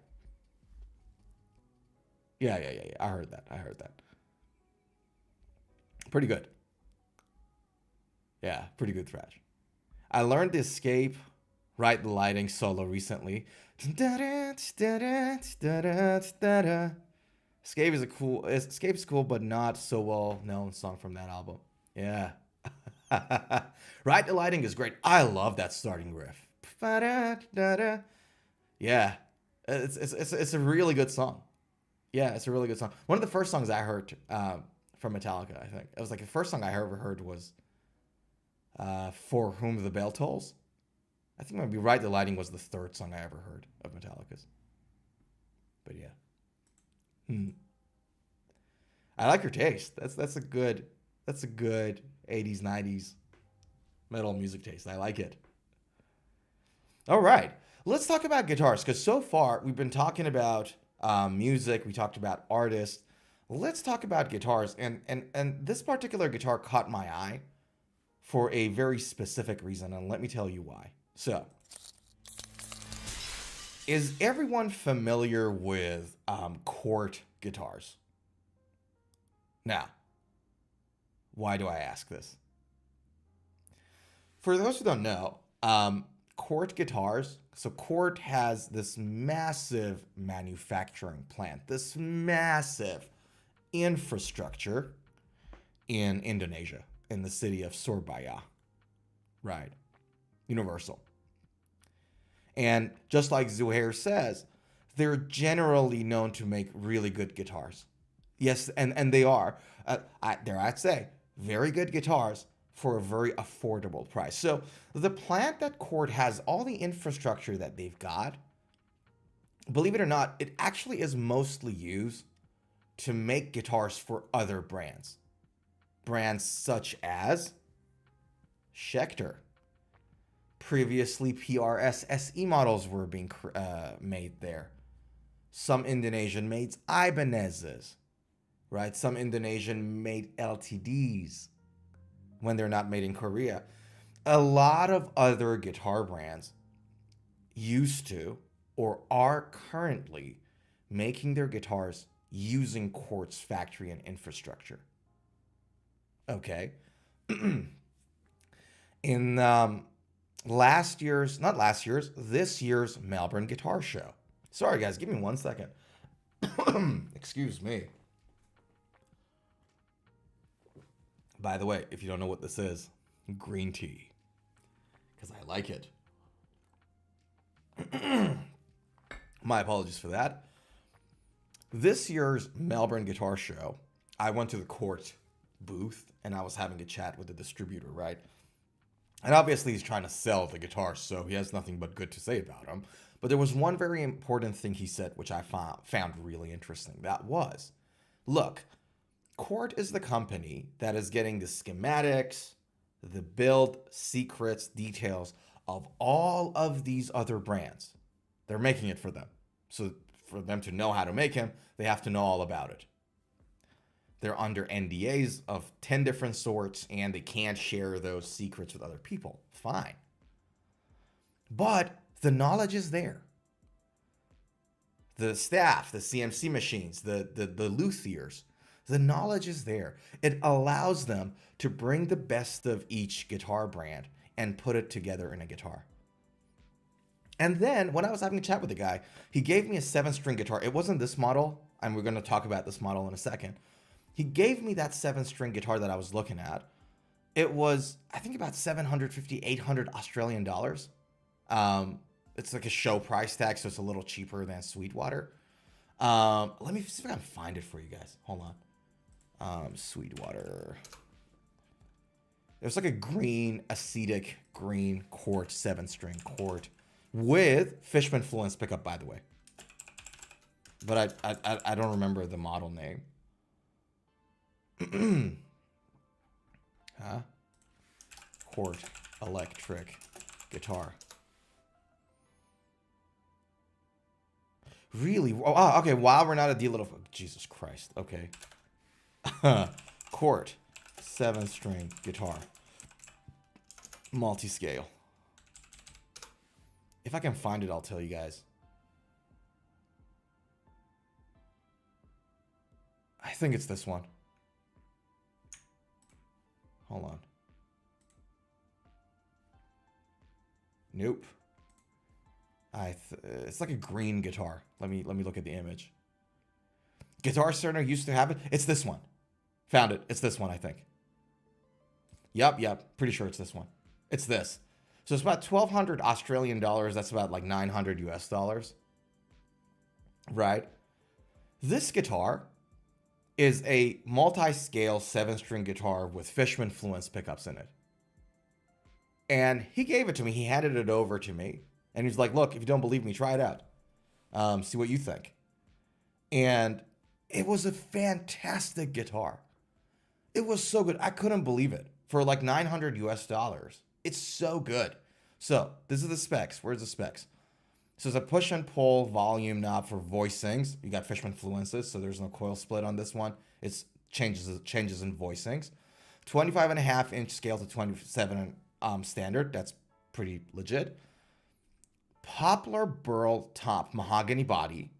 Yeah. I heard that. Pretty good. Yeah, pretty good thrash. I learned the Escape, Right the Lighting solo recently. Escape is cool, but not so well known song from that album. Yeah. Right the Lighting is great. I love that starting riff. Yeah. It's a really good song. Yeah, it's a really good song. One of the first songs I heard from Metallica, I think. It was like the first song I ever heard was For Whom the Bell Tolls. I think maybe Right the Lighting was the third song I ever heard of Metallica's. But yeah. I like your taste. That's a good 80s, 90s metal music taste. I like it. All right. Let's talk about guitars, because so far we've been talking about music, we talked about artists. Let's talk about guitars, and this particular guitar caught my eye for a very specific reason, and let me tell you why. So, is everyone familiar with Cort guitars? Now, why do I ask this? For those who don't know, Cort guitars, so Cort has this massive manufacturing plant, this massive infrastructure in Indonesia, in the city of Surabaya, right? Universal. And just like Zuhair says, they're generally known to make really good guitars. Yes, and they are, dare I say, very good guitars for a very affordable price. So the plant that Cort has, all the infrastructure that they've got, believe it or not, it actually is mostly used to make guitars for other brands. Brands such as Schecter. Previously, PRS SE models were being made there. Some Indonesian made Ibanez's, right? Some Indonesian made LTDs when they're not made in Korea. A lot of other guitar brands used to or are currently making their guitars using Cort's factory and infrastructure. Okay. In this year's Melbourne Guitar Show. Sorry guys, give me 1 second. Excuse me. By the way, if you don't know what this is, green tea. Because I like it. My apologies for that. This year's Melbourne Guitar Show, I went to the Cort booth and I was having a chat with the distributor, right? And obviously he's trying to sell the guitar, so he has nothing but good to say about them. But there was one very important thing he said, which I found really interesting. That was, look, Cort is the company that is getting the schematics, the build, secrets, details of all of these other brands. They're making it for them. So for them to know how to make him, they have to know all about it. They're under NDAs of 10 different sorts, and they can't share those secrets with other people. Fine. But the knowledge is there. The staff, the CNC machines, the luthiers, The knowledge is there. It allows them to bring the best of each guitar brand and put it together in a guitar. And then when I was having a chat with the guy, he gave me a 7-string guitar. It wasn't this model, and we're going to talk about this model in a second. He gave me that 7-string guitar that I was looking at. It was, I think, about 750, 800 Australian dollars. It's like a show price tag, so it's a little cheaper than Sweetwater. Let me see if I can find it for you guys. Hold on. Sweetwater. It was like a green, acetic green Cort 7-string Cort with Fishman Fluence pickup, by the way. But I don't remember the model name. Huh? Cort electric guitar. Really? Oh, okay. While we're not a deal of Jesus Christ. Okay. Cort 7-string guitar. Multi-scale. If I can find it, I'll tell you guys. I think it's this one. Hold on. Nope. It's like a green guitar. Let me look at the image. Guitar Center used to have it. It's this one. Found it. It's this one, I think. Yep. Pretty sure it's this one. It's this. So it's about 1,200 Australian dollars. That's about like 900 US dollars. Right? This guitar is a multi-scale 7-string guitar with Fishman Fluence pickups in it. And he gave it to me. He handed it over to me. And he's like, look, if you don't believe me, try it out. See what you think. And it was a fantastic guitar. It was so good. I couldn't believe it. For like 900 US dollars. It's so good. So this is the specs. Where's the specs? So it's a push and pull volume knob for voicings. You got Fishman Fluences, so there's no coil split on this one. It's changes in voicings. 25.5-inch scale to 27 standard. That's pretty legit. Poplar burl top mahogany body,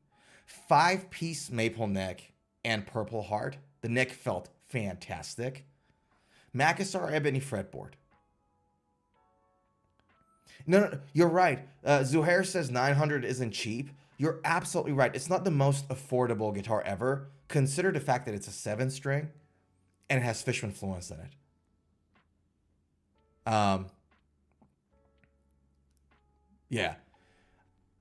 5-piece maple neck, and purple heart. The neck felt fantastic. Macassar ebony fretboard. No, you're right. Zuhair says 900 isn't cheap. You're absolutely right. It's not the most affordable guitar ever. Consider the fact that it's a 7-string and it has Fishman Fluence in it. Yeah.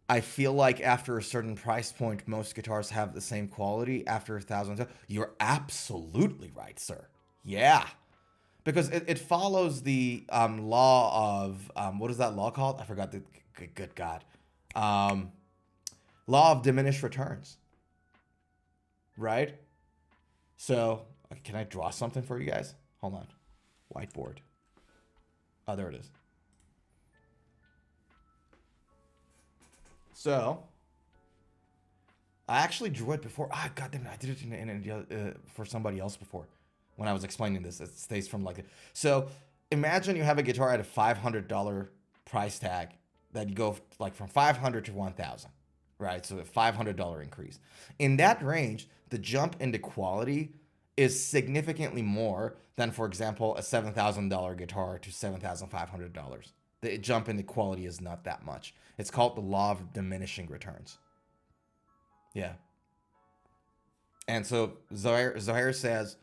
I feel like after a certain price point, most guitars have the same quality. After 1,000, you're absolutely right, sir. Yeah. Because it follows the law of, what is that law called? I forgot the, good God. Law of diminished returns. Right? So, can I draw something for you guys? Hold on. Whiteboard. Oh, there it is. So, I actually drew it before. Ah, goddamn it, I did it for somebody else before. When I was explaining this, it stays from like... So, imagine you have a guitar at a $500 price tag that you go like from $500 to $1,000, right? So, a $500 increase. In that range, the jump into quality is significantly more than, for example, a $7,000 guitar to $7,500. The jump in the quality is not that much. It's called the law of diminishing returns. Yeah. And so Zohair says,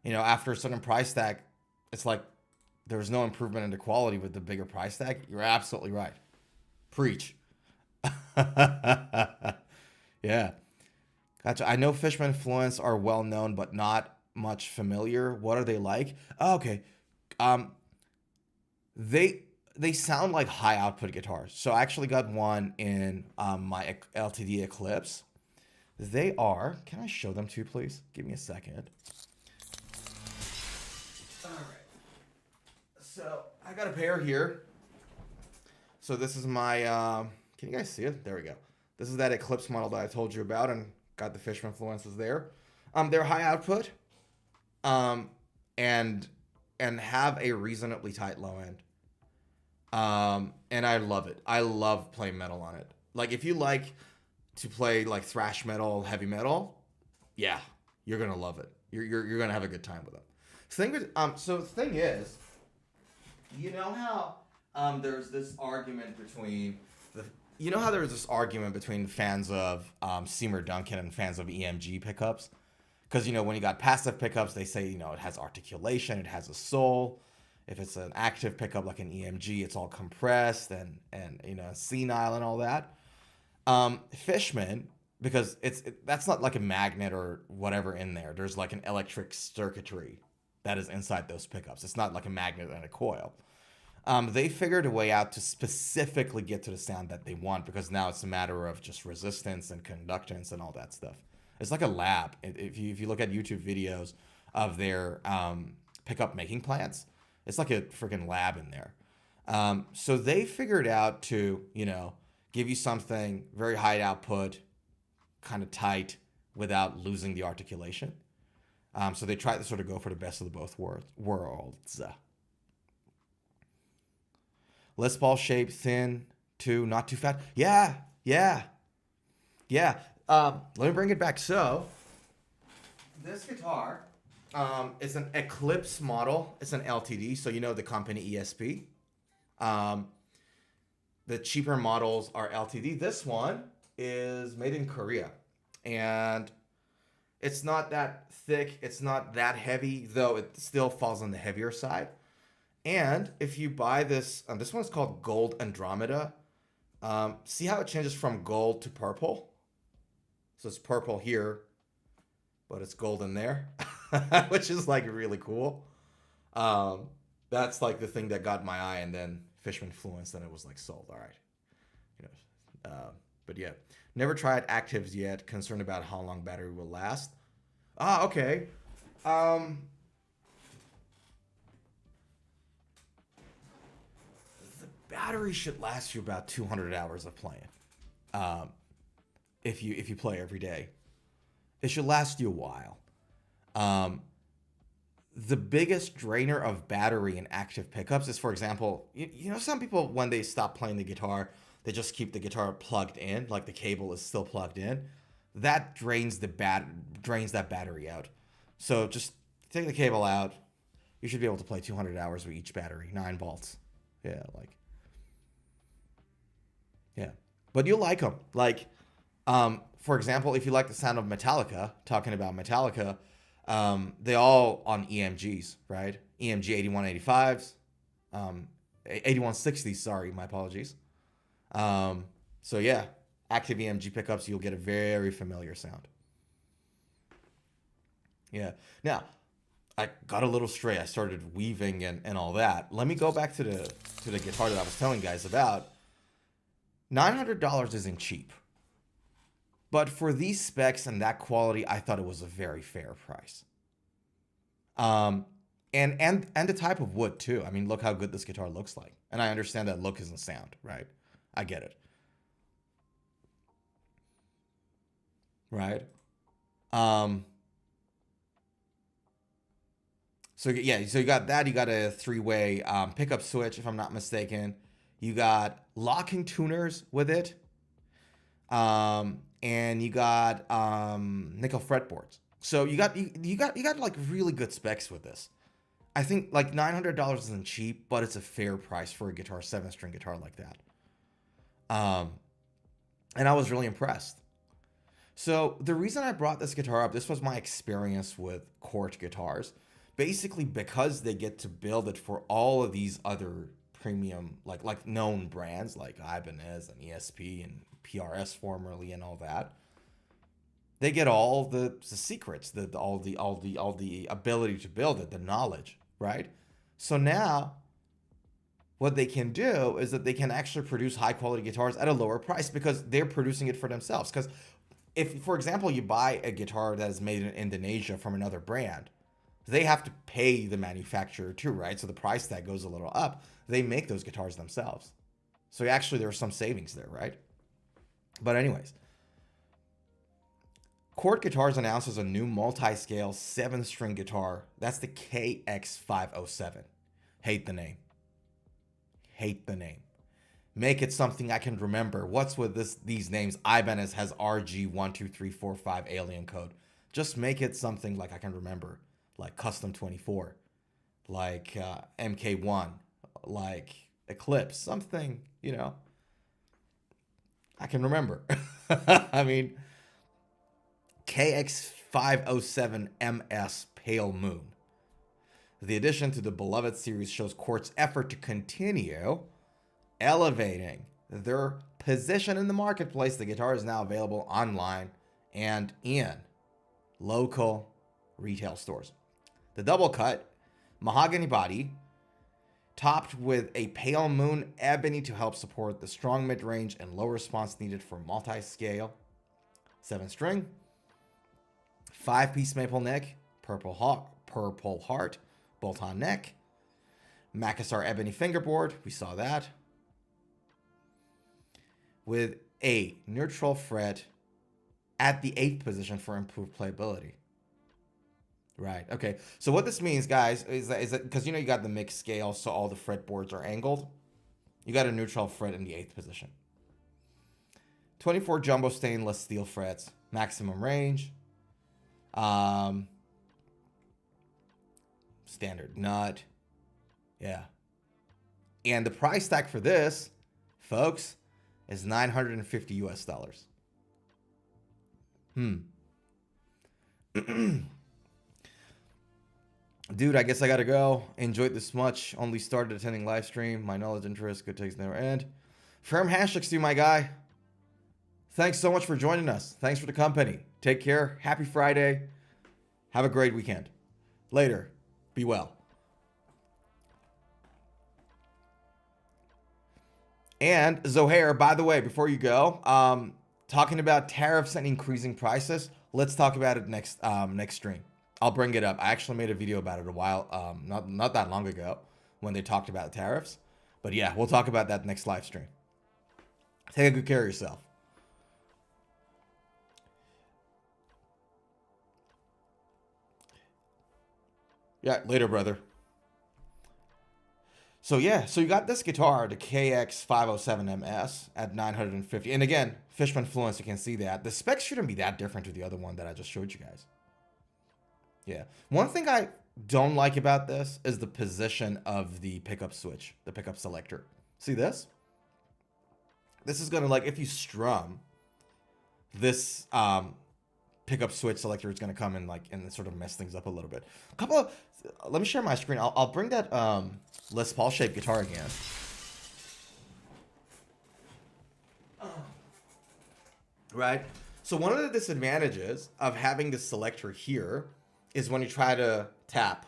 you know, after a certain price tag, it's like there's no improvement in the quality with the bigger price tag. You're absolutely right. Preach. Yeah. Gotcha. I know Fishman Fluence are well known, but not much familiar. What are they like? Oh, okay. They sound like high output guitars. So I actually got one in my LTD Eclipse. They are, can I show them to you, please? Give me a second. All right. So I got a pair here. So this is my, can you guys see it? There we go. This is that Eclipse model that I told you about and got the Fishman Fluences there. They're high output and have a reasonably tight low end. And I love it. I love playing metal on it. Like, if you like to play like thrash metal, heavy metal, yeah, you're gonna love it. You're gonna have a good time with them. So the thing is, you know how there's this argument between fans of Seymour Duncan and fans of EMG pickups, because when you got passive pickups, they say it has articulation, it has a soul. If it's an active pickup like an EMG, it's all compressed and senile and all that. Fishman, because that's not like a magnet or whatever in there. There's like an electric circuitry that is inside those pickups. It's not like a magnet and a coil. They figured a way out to specifically get to the sound that they want, because now it's a matter of just resistance and conductance and all that stuff. It's like a lab. If you look at YouTube videos of their pickup making plants, it's like a freaking lab in there. So they figured out to give you something very high output, kind of tight, without losing the articulation. So they tried to sort of go for the best of the both worlds. Les Paul shape, thin, too, not too fat. Yeah. Let me bring it back. So, this guitar, it's an Eclipse model. It's an LTD, so the company ESP. The cheaper models are LTD. This one is made in Korea, and it's not that thick. It's not that heavy, though it still falls on the heavier side. And if you buy this, this one's called Gold Andromeda. See how it changes from gold to purple? So it's purple here, but it's gold in there, which is like really cool. That's like the thing that got my eye, and then Fishman Fluence, and it was like sold. All right. But yeah, never tried actives yet. Concerned about how long battery will last. Okay. Battery should last you about 200 hours of playing. If you play every day, it should last you a while. The biggest drainer of battery in active pickups is, for example, some people, when they stop playing the guitar, they just keep the guitar plugged in, like the cable is still plugged in. That drains that battery out. So just take the cable out. You should be able to play 200 hours with each battery, 9 volts. Yeah. But you'll like them. For example, if you like the sound of Metallica, talking about Metallica, they all on EMGs, right? EMG 8185s, 8160s, sorry, my apologies. So yeah, active EMG pickups, you'll get a very familiar sound. Yeah. Now, I got a little stray. I started weaving and all that. Let me go back to the guitar that I was telling guys about. $900 isn't cheap. But for these specs and that quality, I thought it was a very fair price. And the type of wood too. I mean, look how good this guitar looks like. And I understand that look isn't sound, right? I get it. Right? So you got that. You got a 3-way pickup switch, if I'm not mistaken. You got locking tuners with it. And you got nickel fretboards. So you got like really good specs with this. I think like $900 isn't cheap, but it's a fair price for a 7-string guitar like that. And I was really impressed. So the reason I brought this guitar up, this was my experience with Cort guitars. Basically because they get to build it for all of these other premium, like known brands like Ibanez and ESP and PRS formerly and all that. They get all the secrets, all the ability to build it, the knowledge, right? So now what they can do is that they can actually produce high quality guitars at a lower price because they're producing it for themselves. Because if, for example, you buy a guitar that is made in Indonesia from another brand, they have to pay the manufacturer too, right? So the price tag goes a little up. They make those guitars themselves. So actually there are some savings there, right? But anyways, Cort Guitars announces a new multi-scale 7-string guitar. That's the KX507. Hate the name. Make it something I can remember. What's with these names? Ibanez has RG12345 alien code. Just make it something like I can remember, like Custom 24, like MK1, like Eclipse, something, I can remember. I mean, KX507MS Pale Moon. The addition to the beloved series shows Cort's effort to continue elevating their position in the marketplace. The guitar is now available online and in local retail stores. The double cut mahogany body, topped with a pale moon ebony to help support the strong mid-range and low response needed for multi-scale. 7-string, 5-piece maple neck, purple heart, bolt-on neck, Macassar ebony fingerboard, we saw that, with a neutral fret at the 8th position for improved playability. Right, okay. So what this means, guys, is that because you got the mixed scale, so all the fretboards are angled. You got a neutral fret in the 8th position. 24 jumbo stainless steel frets, maximum range. Standard nut. Yeah. And the price tag for this, folks, is $950 US. Dude, I guess I gotta go. Enjoyed this much. Only started attending live stream. My knowledge, interest, good takes never end. Firm handshakes to you, my guy. Thanks so much for joining us. Thanks for the company. Take care. Happy Friday. Have a great weekend. Later. Be well. And Zohair, by the way, before you go, talking about tariffs and increasing prices, let's talk about it next stream. I'll bring it up. I actually made a video about it a while, not that long ago, when they talked about tariffs. But yeah, we'll talk about that next live stream. Take good care of yourself. Yeah, later, brother. So yeah, so you got this guitar, the KX507MS at $950. And again, Fishman Fluence, you can see that. The specs shouldn't be that different to the other one that I just showed you guys. Yeah. One thing I don't like about this is the position of the pickup switch, the pickup selector. See this? This is gonna, like, if you strum, this pickup switch selector is gonna come in and sort of mess things up a little bit. Let me share my screen. I'll bring that Les Paul shaped guitar again. Right? So one of the disadvantages of having the selector here is when you try to tap,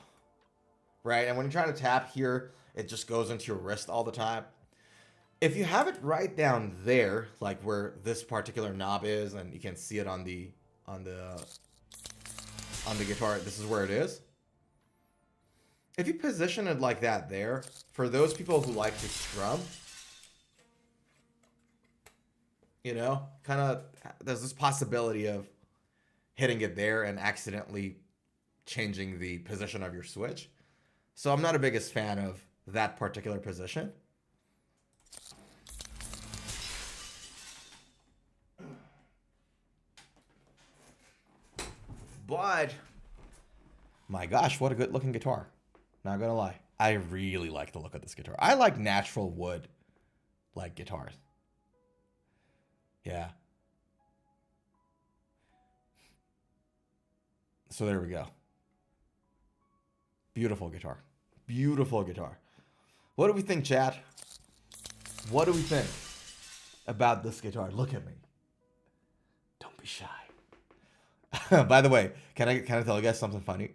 right? And when you're trying to tap here, it just goes into your wrist all the time. If you have it right down there, like where this particular knob is, and you can see it on the guitar, this is where it is. If you position it like that there, for those people who like to strum, kind of, there's this possibility of hitting it there and accidentally changing the position of your switch. So I'm not a biggest fan of that particular position. But my gosh, what a good looking guitar. Not gonna lie. I really like the look of this guitar. I like natural wood like guitars. Yeah. So there we go. Beautiful guitar. Beautiful guitar. What do we think, chat? What do we think about this guitar? Look at me. Don't be shy. By the way, can I tell you guys something funny?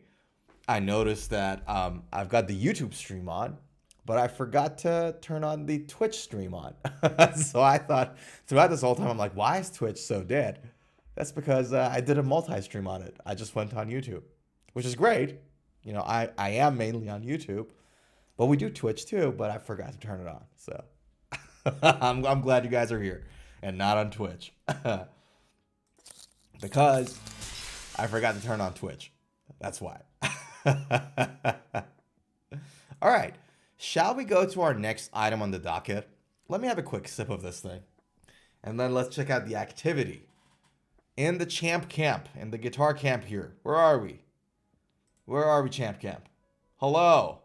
I noticed that I've got the YouTube stream on, but I forgot to turn on the Twitch stream on. So I thought throughout this whole time, I'm like, why is Twitch so dead? That's because I did a multi-stream on it. I just went on YouTube, which is great. I am mainly on YouTube, but we do Twitch too, but I forgot to turn it on. So I'm glad you guys are here and not on Twitch. Because I forgot to turn on Twitch. That's why. All right. Shall we go to our next item on the docket? Let me have a quick sip of this thing. And then let's check out the activity in the champ camp, in the guitar camp here. Where are we? Where are we, champ camp? Hello.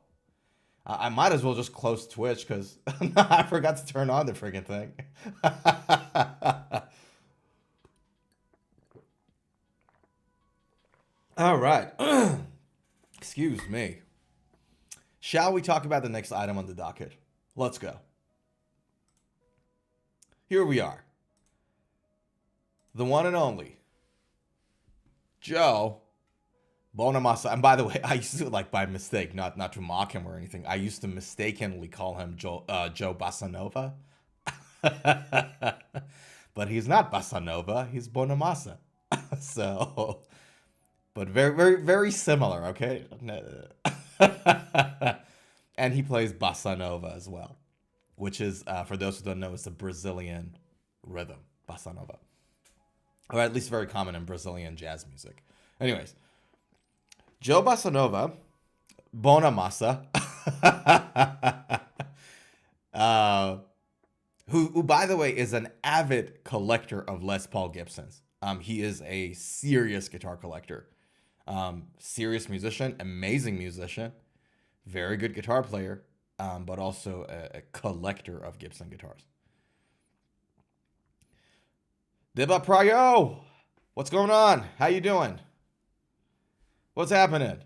I might as well just close Twitch because I forgot to turn on the freaking thing. All right. Excuse me. Shall we talk about the next item on the docket? Let's go. Here we are. The one and only Joe Bonamassa. And by the way, I used to, like, by mistake, not to mock him or anything, I used to mistakenly call him Joe Bossa Nova. But he's not Bossa Nova, he's Bonamassa. So, but very, very, very similar, okay? And he plays Bossa Nova as well, which is, for those who don't know, it's a Brazilian rhythm, Bossa Nova. Or at least very common in Brazilian jazz music. Anyways, Joe Bossa Nova, Bonamassa, who, by the way, is an avid collector of Les Paul Gibsons. He is a serious guitar collector. Serious musician, amazing musician, very good guitar player, but also a collector of Gibson guitars. Deba Prayo, what's going on? How you doing? What's happening?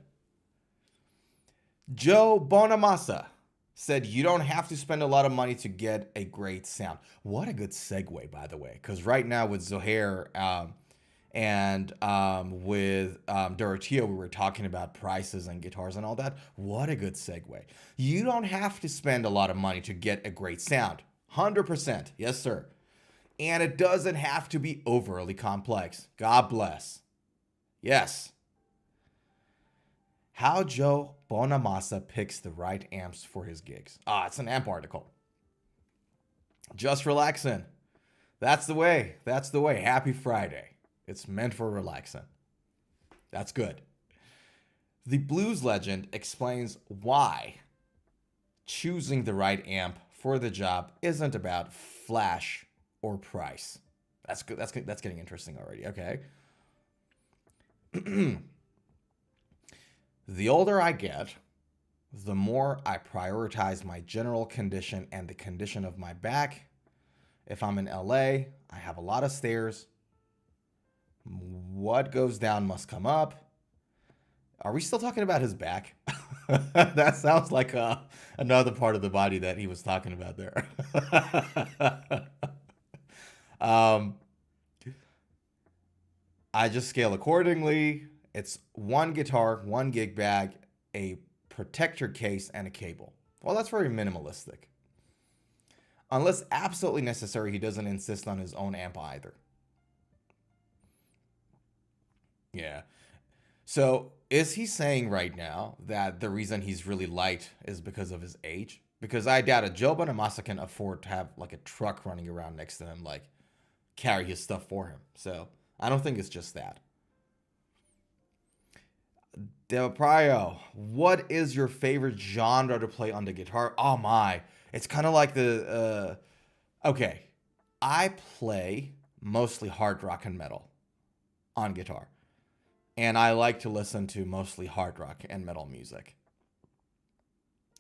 Joe Bonamassa said you don't have to spend a lot of money to get a great sound. What a good segue, by the way, because right now with Zohair and with Dorotio, we were talking about prices and guitars and all that. What a good segue. You don't have to spend a lot of money to get a great sound. 100%. Yes, sir. And it doesn't have to be overly complex. God bless. Yes. How Joe Bonamassa picks the right amps for his gigs. It's an amp article. Just relaxing. That's the way. That's the way. Happy Friday. It's meant for relaxing. That's good. The blues legend explains why choosing the right amp for the job isn't about flash or price. That's good. That's getting interesting already. Okay. The older I get, the more I prioritize my general condition and the condition of my back. If I'm in LA, I have a lot of stairs. What goes down must come up. Are we still talking about his back? That sounds like another part of the body that he was talking about there. I just scale accordingly. It's one guitar, one gig bag, a protector case, and a cable. Well, that's very minimalistic. Unless absolutely necessary, he doesn't insist on his own amp either. Yeah. So is he saying right now that the reason he's really light is because of his age? Because I doubt it. Joe Bonamassa can afford to have like a truck running around next to him, like carry his stuff for him. So I don't think it's just that. Del Prio, what is your favorite genre to play on the guitar? Oh my, it's kind of like the, okay. I play mostly hard rock and metal on guitar. And I like to listen to mostly hard rock and metal music.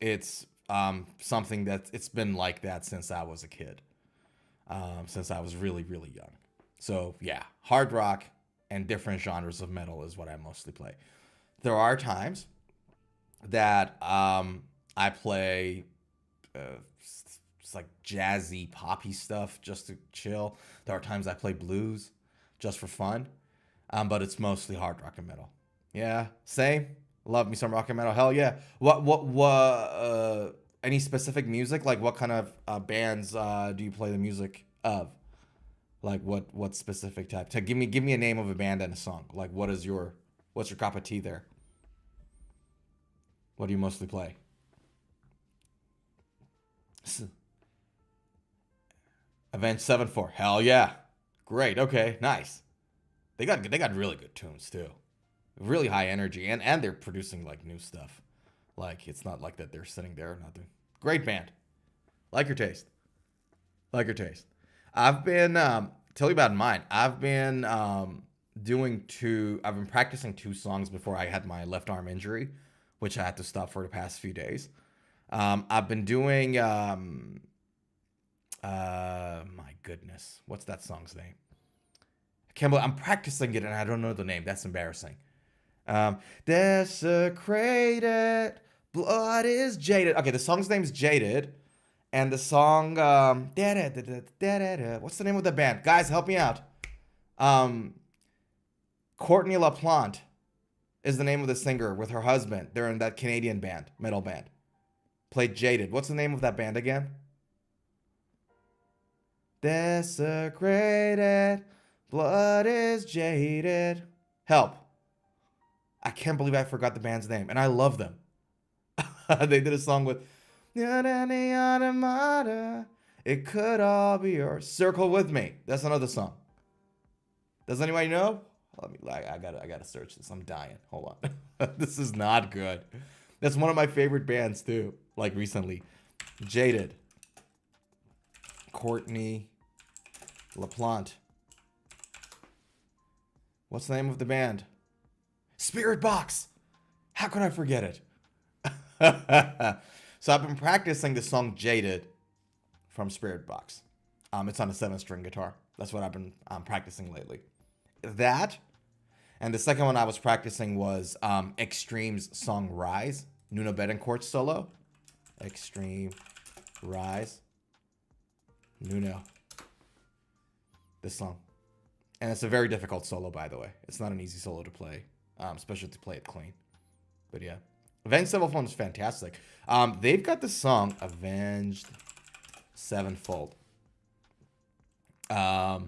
It's something that it's been like that since I was a kid, since I was really, really young. So yeah, hard rock and different genres of metal is what I mostly play. There are times that I play it's like jazzy, poppy stuff just to chill. There are times I play blues just for fun. But it's mostly hard rock and metal. Yeah, same. Love me some rock and metal. Hell yeah. What? Any specific music? Like, what kind of bands do you play the music of? Like, what specific type? Give me a name of a band and a song. Like, what's your cup of tea there? What do you mostly play? Avenged Sevenfold. Hell yeah. Great. Okay. Nice. They got really good tunes too, really high energy, and they're producing like new stuff. Like it's not like that they're sitting there not doing. Great band, like your taste. I've been tell you about mine. I've been I've been practicing two songs before I had my left arm injury, which I had to stop for the past few days. I've been doing my goodness, what's that song's name? I can't believe I'm practicing it and I don't know the name. That's embarrassing. Desecrated, blood is jaded. Okay, the song's name's Jaded, and the song what's the name of the band? Guys, help me out. Um, Courtney LaPlante is the name of the singer with her husband. They're in that Canadian band, metal band. Played Jaded. What's the name of that band again? Desecrated, blood is jaded. Help. I can't believe I forgot the band's name, and I love them. They did a song with it could all be yours. Circle with me. That's another song. Does anybody know? Let me. I gotta search this. I'm dying. Hold on. This is not good. That's one of my favorite bands too. Like recently, Jaded. Courtney LaPlante. What's the name of the band? Spirit Box. How could I forget it? So I've been practicing the song Jaded from Spirit Box. It's on a 7-string guitar. That's what I've been practicing lately. That, and the second one I was practicing was Extreme's song Rise. Nuno Betancourt's solo. Extreme Rise. Nuno. This song. And it's a very difficult solo, by the way. It's not an easy solo to play, especially to play it clean. But yeah. Avenged Sevenfold is fantastic. They've got the song Avenged Sevenfold. Why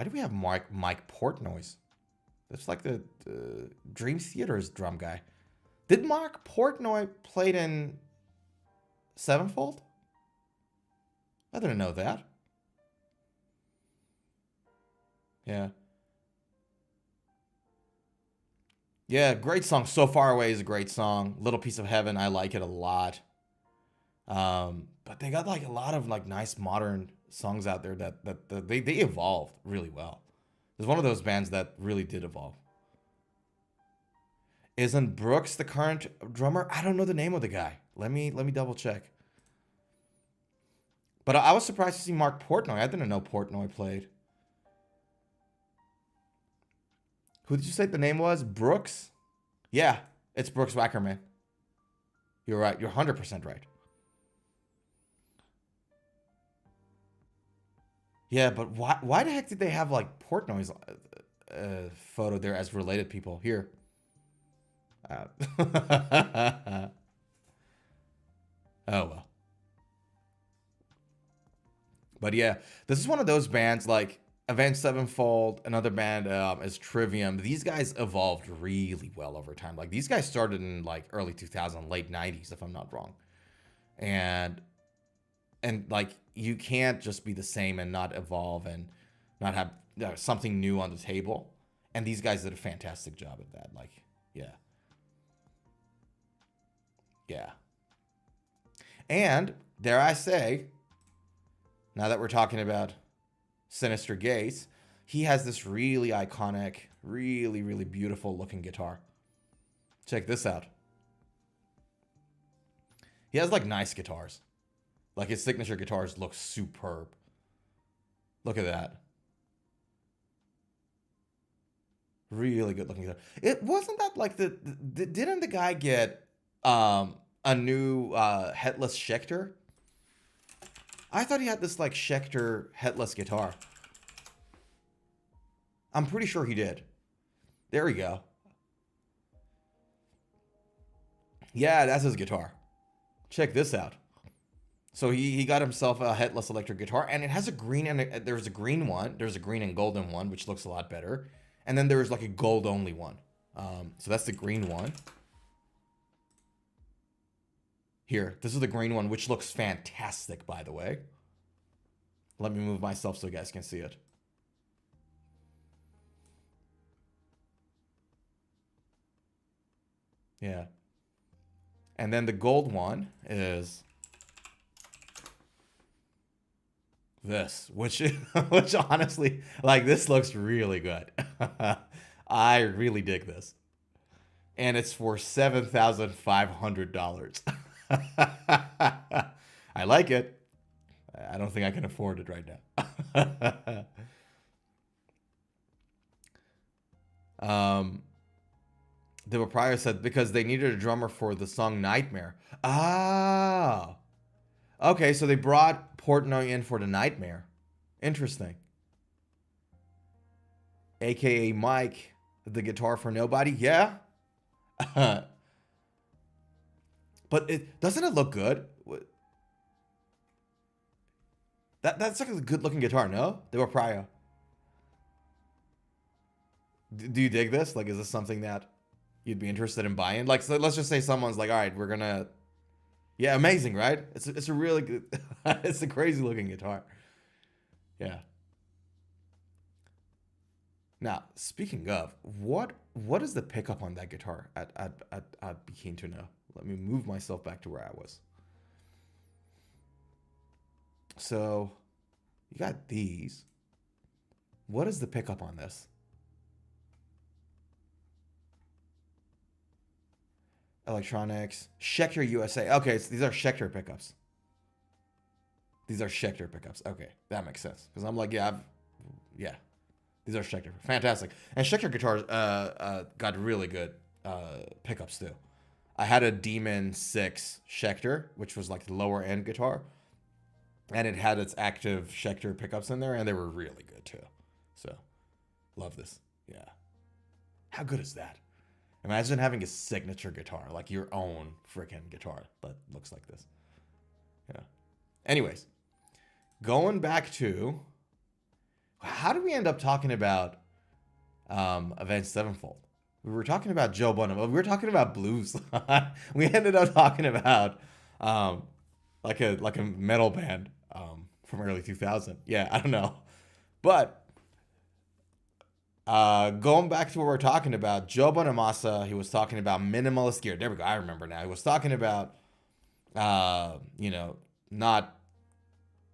do we have Mike Portnoy's? That's like the Dream Theater's drum guy. Did Mark Portnoy played in Sevenfold? I didn't know that. Yeah. Yeah, great song. So Far Away is a great song. Little Piece of Heaven, I like it a lot. But they got like a lot of like nice modern songs out there that they evolved really well. It's one of those bands that really did evolve. Isn't Brooks the current drummer? I don't know the name of the guy. Let me double check. But I was surprised to see Mark Portnoy. I didn't know Portnoy played. Who did you say the name was? Brooks? Yeah, it's Brooks Wackerman. You're right. You're 100% right. Yeah, but why the heck did they have like Portnoy's photo there as related people? Here. Oh, well. But yeah, this is one of those bands like Avenged Sevenfold. Another band is Trivium. These guys evolved really well over time. Like these guys started in like early 2000, late 90s, if I'm not wrong. And like you can't just be the same and not evolve and not have something new on the table. And these guys did a fantastic job at that. Like, yeah. Yeah. And dare I say, now that we're talking about Sinister Gaze, he has this really iconic, really, really beautiful looking guitar. Check this out. He has like nice guitars. Like his signature guitars look superb. Look at that. Really good looking guitar. It wasn't that like didn't the guy get a new headless Schecter? I thought he had this like Schecter headless guitar. I'm pretty sure he did. There we go. Yeah, that's his guitar. Check this out. So he got himself a headless electric guitar, and it has a green and there's a green one. There's a green and golden one, which looks a lot better. And then there's like a gold only one. So that's the green one. Here, this is the green one, which looks fantastic, by the way. Let me move myself so you guys can see it. Yeah. And then the gold one is this, which which honestly, like, this looks really good. I really dig this. And it's for $7,500. I like it. I don't think I can afford it right now. The proprietor said because they needed a drummer for the song Nightmare. Ah. Okay, so they brought Portnoy in for the Nightmare. Interesting. AKA Mike, the guitar for nobody. Yeah. But it doesn't it look good? That's like a good looking guitar, no? They were prior. Do you dig this? Like, is this something that you'd be interested in buying? Like, so let's just say someone's like, all right, we're gonna, yeah, amazing, right? It's a really good, it's a crazy looking guitar. Yeah. Now, speaking of, what is the pickup on that guitar? I'd be keen to know. Let me move myself back to where I was. So, you got these. What is the pickup on this? Electronics. Schecter USA. Okay, so these are Schecter pickups. These are Schecter pickups. Okay, that makes sense. Because I'm like, yeah. These are Schecter. Fantastic. And Schecter guitars got really good pickups too. I had a Demon 6 Schecter, which was like the lower end guitar. And it had its active Schecter pickups in there, and they were really good too. So, love this. Yeah. How good is that? Imagine having a signature guitar, like your own freaking guitar that looks like this. Yeah. Anyways, going back to, how did we end up talking about Avenged Sevenfold? We were talking about Joe Bonham. We were talking about blues. We ended up talking about like a metal band from early 2000. Yeah, I don't know. But going back to what we're talking about, Joe Bonamassa, he was talking about minimalist gear. There we go. I remember now. He was talking about, not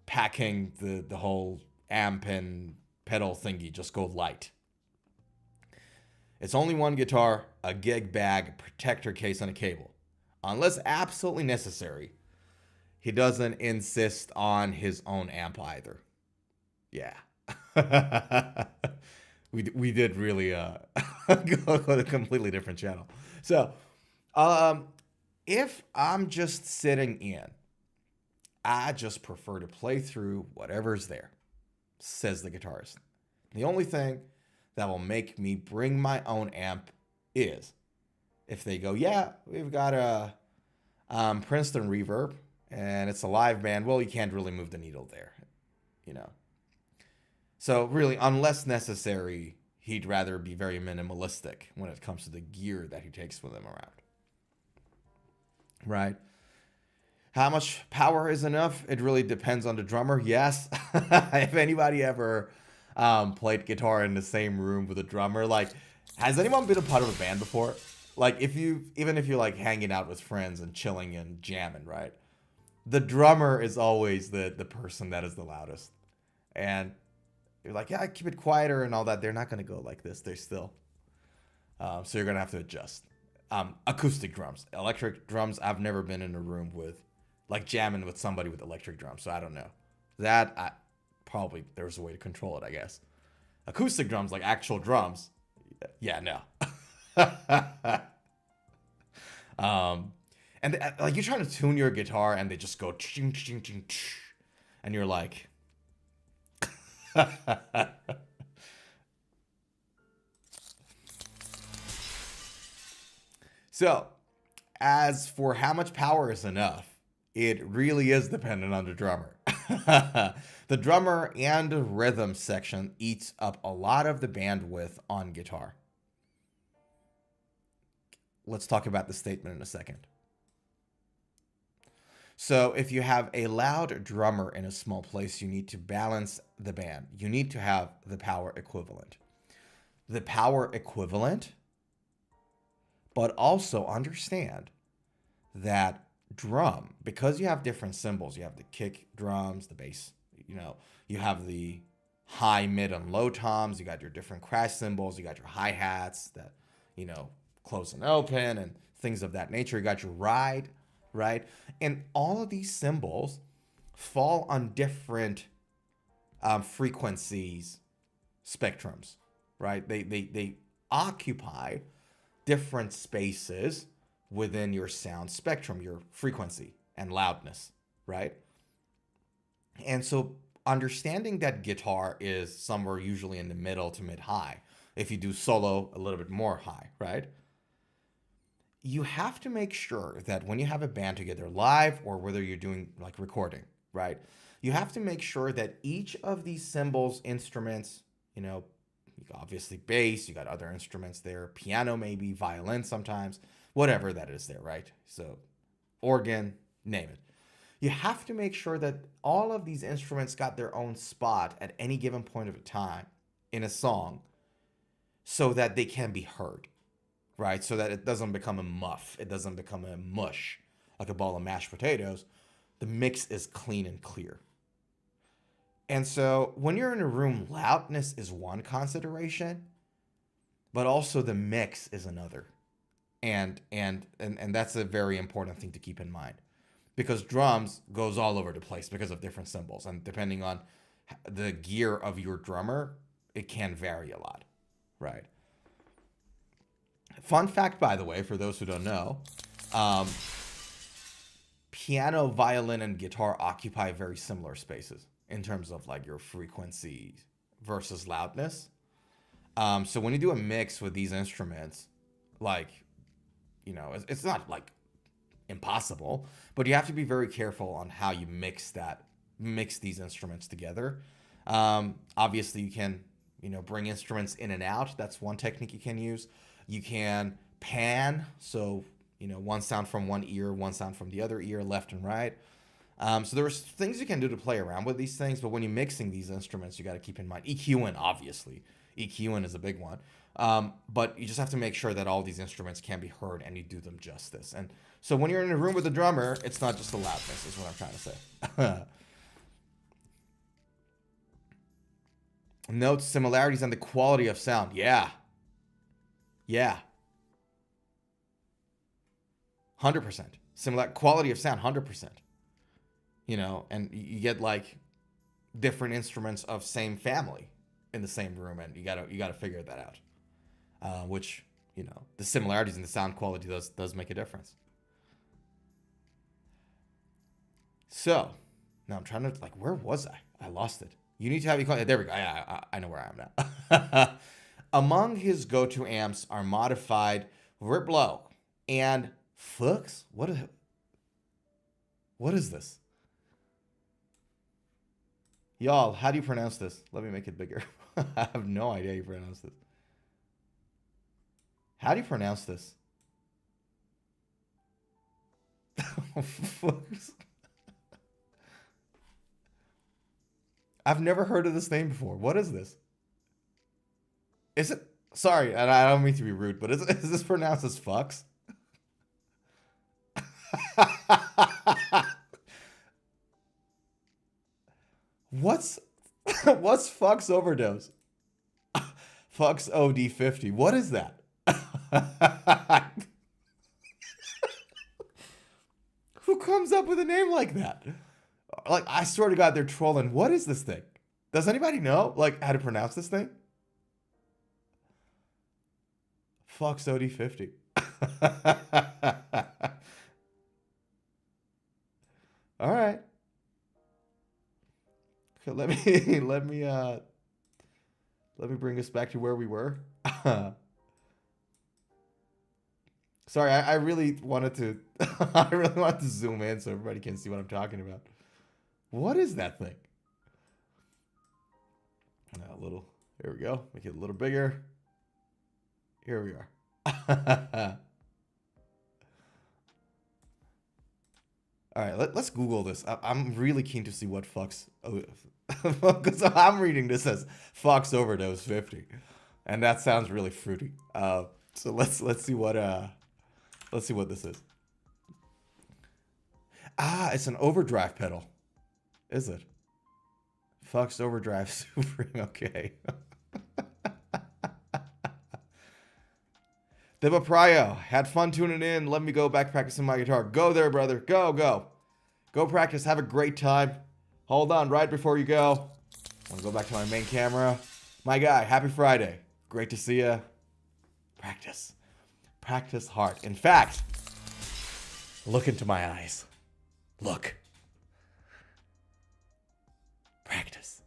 packing the whole amp and pedal thingy. Just go light. It's only one guitar, a gig bag, protector case, and a cable. Unless absolutely necessary, he doesn't insist on his own amp either. Yeah. We did really go to a completely different channel. So, if I'm just sitting in, I just prefer to play through whatever's there, says the guitarist. The only thing that will make me bring my own amp is if they go, yeah, we've got a Princeton reverb and it's a live band. Well, you can't really move the needle there, you know. So really, unless necessary, he'd rather be very minimalistic when it comes to the gear that he takes with him around. Right? How much power is enough? It really depends on the drummer. Yes. If anybody ever played guitar in the same room with a drummer, like, has anyone been a part of a band before? Like, even if you're like hanging out with friends and chilling and jamming, right? The drummer is always the person that is the loudest. And you're like, yeah, keep it quieter and all that. They're not going to go like this. They're still. So you're going to have to adjust. Acoustic drums. Electric drums, I've never been in a room with, like, jamming with somebody with electric drums. So I don't know. Probably there's a way to control it, I guess. Acoustic drums, like actual drums. Yeah, no. And like, you're trying to tune your guitar and they just go ching, ching, ching, and you're like, so, as for how much power is enough, it really is dependent on the drummer. The drummer and rhythm section eats up a lot of the bandwidth on guitar. Let's talk about the statement in a second. So if you have a loud drummer in a small place, you need to balance the band. You need to have the power equivalent. The power equivalent, but also understand that drum, because you have different cymbals, you have the kick drums, the bass, you have the high, mid, and low toms. You got your different crash cymbals. You got your hi-hats that, close and open and things of that nature. You got your ride, right? And all of these cymbals fall on different frequencies, spectrums, right? They occupy different spaces within your sound spectrum, your frequency and loudness, right? And so understanding that guitar is somewhere usually in the middle to mid high, if you do solo, a little bit more high, right? You have to make sure that when you have a band together live or whether you're doing like recording, right? You have to make sure that each of these cymbals, instruments, obviously bass, you got other instruments there, piano maybe, violin sometimes, whatever that is there, right? So organ, name it. You have to make sure that all of these instruments got their own spot at any given point of time in a song so that they can be heard, right? So that it doesn't become a muff. It doesn't become a mush, like a ball of mashed potatoes. The mix is clean and clear. And so when you're in a room, loudness is one consideration, but also the mix is another. And that's a very important thing to keep in mind, because drums goes all over the place because of different cymbals, and depending on the gear of your drummer, it can vary a lot, right? Fun fact, by the way, for those who don't know, piano, violin, and guitar occupy very similar spaces in terms of like your frequency versus loudness. So when you do a mix with these instruments, like, it's not like impossible, but you have to be very careful on how you mix these instruments together. Obviously you can, bring instruments in and out. That's one technique you can use. You can pan, so, one sound from one ear, one sound from the other ear, left and right. So there's things you can do to play around with these things, but when you're mixing these instruments, you got to keep in mind EQing, obviously. EQing is a big one. But you just have to make sure that all these instruments can be heard and you do them justice. And so when you're in a room with a drummer, it's not just the loudness, is what I'm trying to say. Note similarities and the quality of sound. Yeah. 100%. Similar quality of sound, 100%. And you get like different instruments of same family in the same room, and you gotta figure that out. Which, the similarities in the sound quality does make a difference. So now I'm trying to, like, where was I? I lost it. You need to have you. There we go. I know where I am now. Among his go-to amps are modified Riplow and Fuchs. What is this? Y'all, how do you pronounce this? Let me make it bigger. I have no idea how you pronounce this. How do you pronounce this? I've never heard of this name before. What is this? Is it? Sorry, and I don't mean to be rude, but is this pronounced as fucks? What's Fucks Overdose? Fucks OD50. What is that? Who comes up with a name like that? Like, I swear to God, they're trolling. What is this thing? Does anybody know, like, how to pronounce this thing? Fucks OD50. All right. Okay, let me bring us back to where we were. Sorry, I really wanted to zoom in so everybody can see what I'm talking about. What is that thing? Here we go. Make it a little bigger. Here we are. All right, let's Google this. I'm really keen to see what fucks. Because I'm reading this as Fox Overdose 50, and that sounds really fruity. So let's see what this is. It's an overdrive pedal. Is it? Fucks Overdrive Supreme. Okay. Deba Prio, had fun tuning in. Let me go back practicing my guitar. Go there, brother. Go, go. Go practice. Have a great time. Hold on, right before you go. I want to go back to my main camera. My guy, happy Friday. Great to see you. Practice. Practice hard. In fact, look into my eyes. Look. Practice.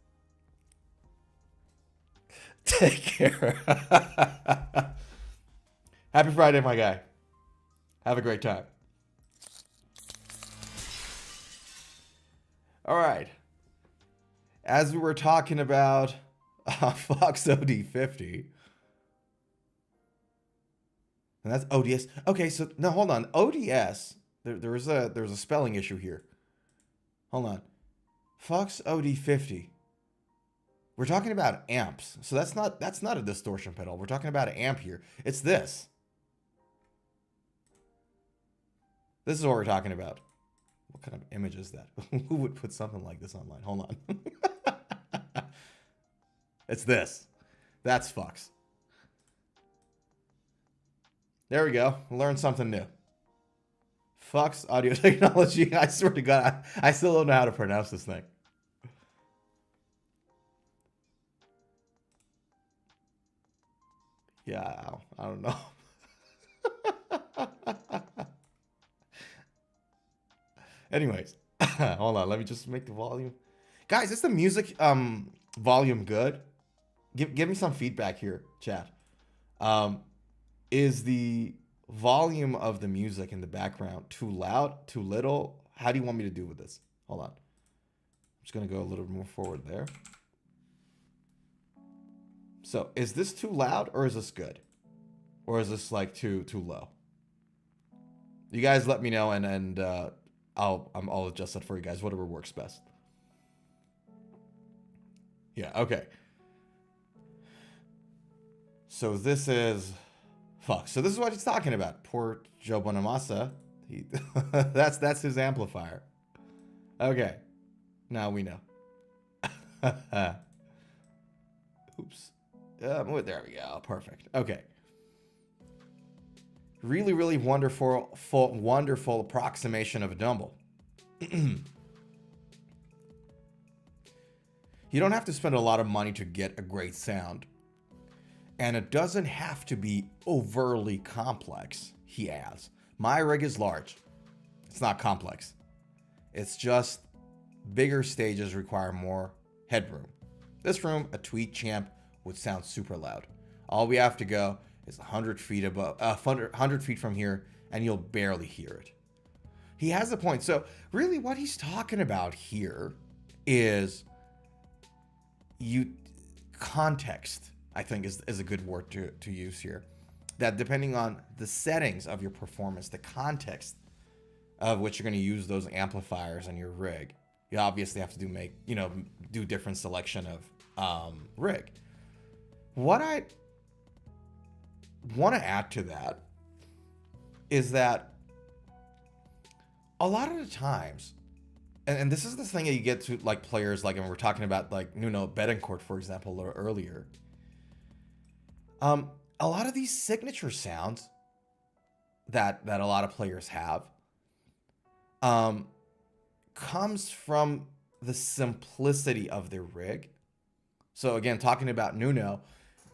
Take care. Happy Friday, my guy. Have a great time. All right. As we were talking about Fox OD50, and that's ODS. Okay, so now hold on. ODS. There's a spelling issue here. Hold on. Fox OD50. We're talking about amps, so that's not a distortion pedal. We're talking about an amp here. It's this. This is what we're talking about. What kind of image is that? Who would put something like this online? Hold on. It's this. That's Fox. There we go. Learn something new. Fox Audio Technology. I swear to God, I still don't know how to pronounce this thing. Yeah, I don't know. Anyways, hold on. Let me just make the volume. Guys, is the music volume good? Give me some feedback here, chat. Is the volume of the music in the background too loud, too little? How do you want me to do with this? Hold on. I'm just gonna go a little more forward there. So, is this too loud or is this good? Or is this like too low? You guys let me know and I'll adjust that for you guys, whatever works best. Yeah, okay. So this is fuck. So this is what he's talking about. Poor Joe Bonamassa. That's his amplifier. Okay. Now we know. Oops. There we go. Perfect. Okay. Really, really wonderful approximation of a dumble. You don't have to spend a lot of money to get a great sound. And it doesn't have to be overly complex, he adds. My rig is large. It's not complex. It's just bigger stages require more headroom. This room, a Tweed Champ, would sound super loud. All we have to go is 100 feet above, 100 feet from here, and you'll barely hear it. He has a point. So really what he's talking about here is context, I think is a good word to use here. That depending on the settings of your performance, the context of which you're going to use those amplifiers in your rig, you obviously have to do different selection of rig. What I want to add to that is that a lot of the times, and this is the thing that you get to like players like, and we're talking about like Nuno Betancourt, for example, a little earlier. A lot of these signature sounds that a lot of players have comes from the simplicity of their rig. So again, talking about Nuno,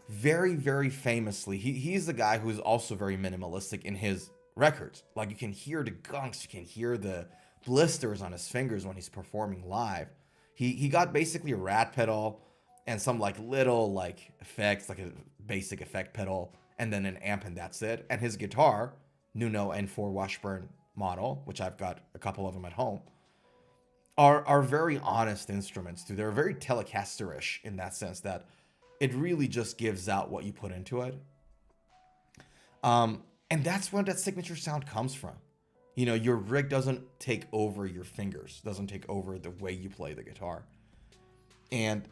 very, very famously, he's the guy who's also very minimalistic in his records. Like you can hear the gunks, you can hear the blisters on his fingers when he's performing live. He got basically a rat pedal and some like little like effects, like a basic effect pedal, and then an amp, and that's it. And his guitar, Nuno N4 Washburn model, which I've got a couple of them at home, are very honest instruments too. They're very Telecaster-ish in that sense that it really just gives out what you put into it. And that's where that signature sound comes from. You know, your rig doesn't take over your fingers, doesn't take over the way you play the guitar. And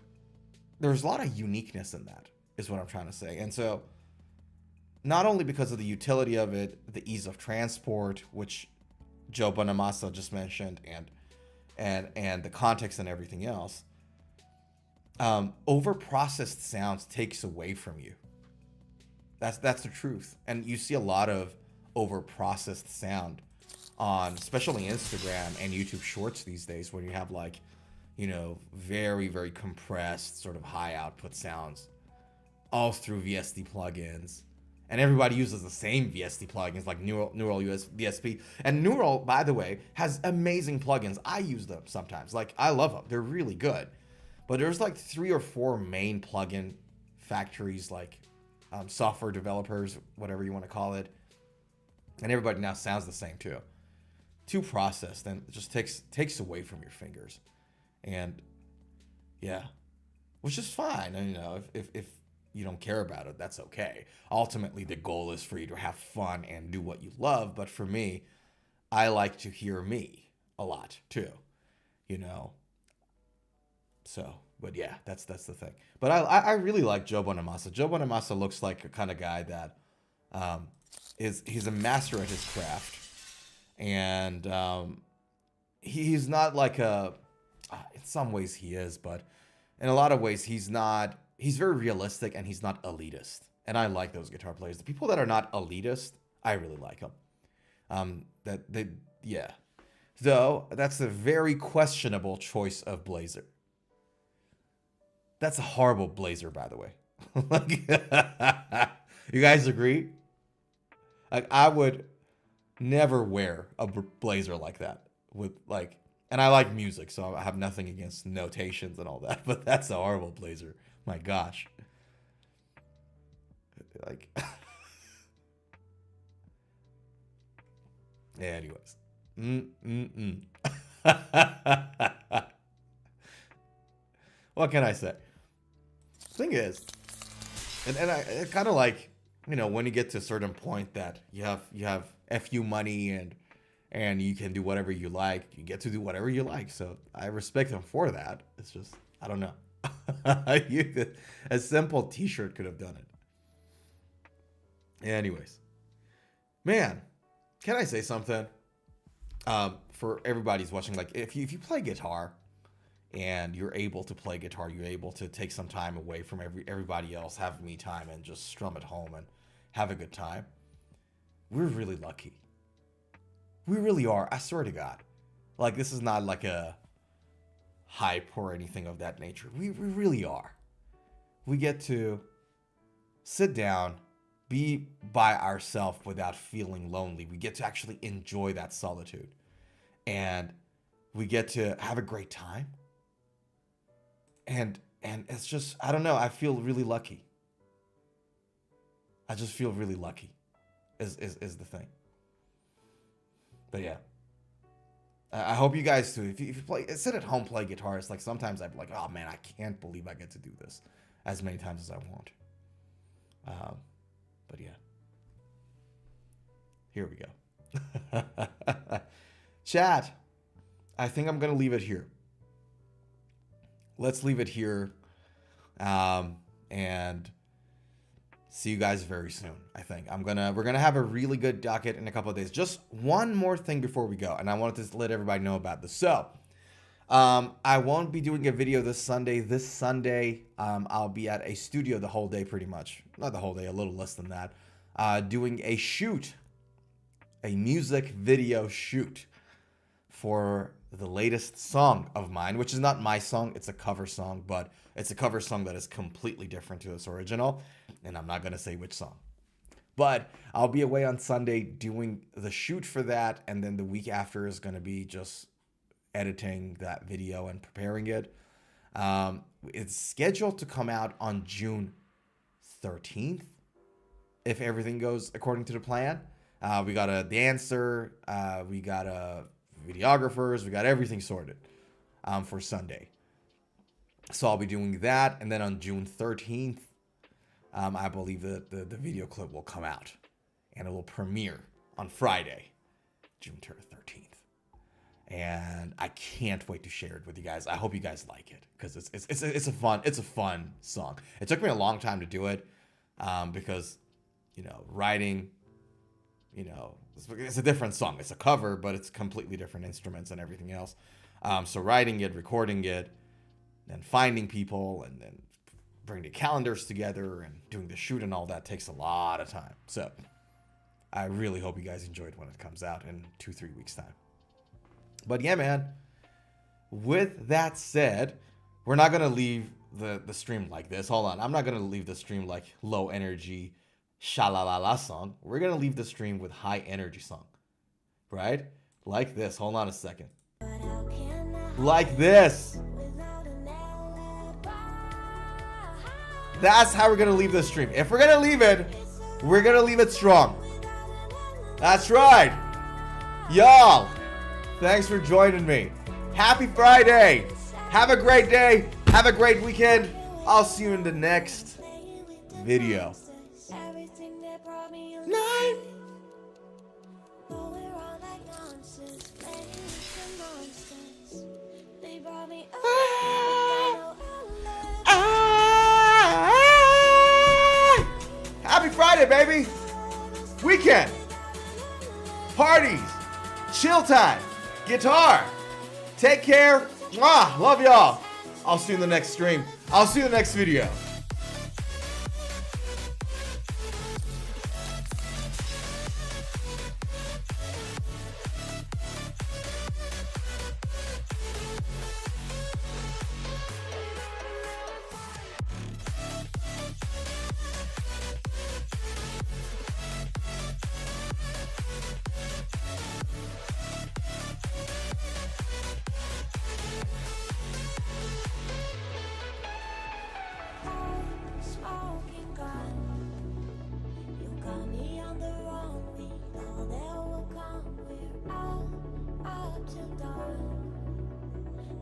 there's a lot of uniqueness in that, is what I'm trying to say. And so, not only because of the utility of it, the ease of transport, which Joe Bonamassa just mentioned, and the context and everything else, Over-processed sounds takes away from you. That's the truth. And you see a lot of over-processed sound on especially Instagram and YouTube Shorts these days, where you have like, very, very compressed sort of high output sounds all through VST plugins. And everybody uses the same VST plugins like Neural US DSP. And Neural, by the way, has amazing plugins. I use them sometimes. Like, I love them. They're really good. But there's like 3 or 4 main plugin factories, like software developers, whatever you want to call it. And everybody now sounds the same too. Too processed, and it just takes away from your fingers. And yeah, which is fine. And, if you don't care about it, that's okay. Ultimately, the goal is for you to have fun and do what you love. But for me, I like to hear me a lot too, So, but yeah, that's the thing. But I really like Joe Bonamassa. Joe Bonamassa looks like a kind of guy that he's a master at his craft, and he's not like in some ways he is, but in a lot of ways he's not. He's very realistic, and he's not elitist. And I like those guitar players. The people that are not elitist, I really like them. Yeah. Though that's a very questionable choice of blazer. That's a horrible blazer, by the way. You guys agree? Like, I would never wear a blazer like that and I like music, so I have nothing against notations and all that, but that's a horrible blazer. My gosh. Like, yeah, anyways. What can I say? Thing is, and I kind of like, when you get to a certain point that you have FU money and you can do whatever you like, you get to do whatever you like. So I respect him for that. It's just, I don't know. A simple t-shirt could have done it. Anyways, man, can I say something? For everybody's watching, like, if you play guitar and you're able to play guitar, you're able to take some time away from everybody else, have me time, and just strum at home and have a good time. We're really lucky. We really are. I swear to God. Like, this is not like a hype or anything of that nature. We really are. We get to sit down, be by ourselves without feeling lonely. We get to actually enjoy that solitude. And we get to have a great time. And it's just, I don't know, I feel really lucky. I just feel really lucky is the thing. But yeah. I hope you guys too. If you play, sit at home, play guitar. It's like sometimes I'm like, oh man, I can't believe I get to do this as many times as I want. But yeah, here we go. Chat, I think I'm gonna leave it here. Let's leave it here, and see you guys very soon. I think we're gonna have a really good docket in a couple of days. Just one more thing before we go, and I wanted to let everybody know about this. So, I won't be doing a video this Sunday. This Sunday, I'll be at a studio the whole day, pretty much. Not the whole day, a little less than that. Doing a shoot, a music video shoot for the latest song of mine, which is not my song. It's a cover song, but it's a cover song that is completely different to its original. And I'm not going to say which song. But I'll be away on Sunday doing the shoot for that. And then the week after is going to be just editing that video and preparing it. It's scheduled to come out on June 13th, if everything goes according to the plan. We got a dancer, we got a videographers, we got everything sorted for Sunday. So I'll be doing that, and then on June 13th, I believe that the video clip will come out, and it will premiere on Friday, June 13th. And I can't wait to share it with you guys. I hope you guys like it, because it's a fun song. It took me a long time to do it, because writing, it's a different song. It's a cover, but it's completely different instruments and everything else. So writing it, recording it, then finding people and then bringing the calendars together and doing the shoot and all that takes a lot of time. So I really hope you guys enjoyed when it comes out in 2-3 weeks time. But yeah, man, with that said, we're not going to leave the stream like this. Hold on. I'm not going to leave the stream like low energy sha-la-la-la song. We're going to leave the stream with high energy song, right? Like this. Hold on a second. Like this. That's how we're going to leave the stream. If we're going to leave it, we're going to leave it strong. That's right. Y'all, thanks for joining me. Happy Friday. Have a great day. Have a great weekend. I'll see you in the next video. Night. Happy Friday, baby. Weekend. Parties. Chill time. Guitar. Take care. Mwah. Love y'all. I'll see you in the next stream. I'll see you in the next video. Smoking gun, you got me on the wrong beat. All that will come, we're all up till dawn.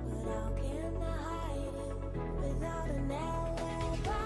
But how can I hide it without an alibi?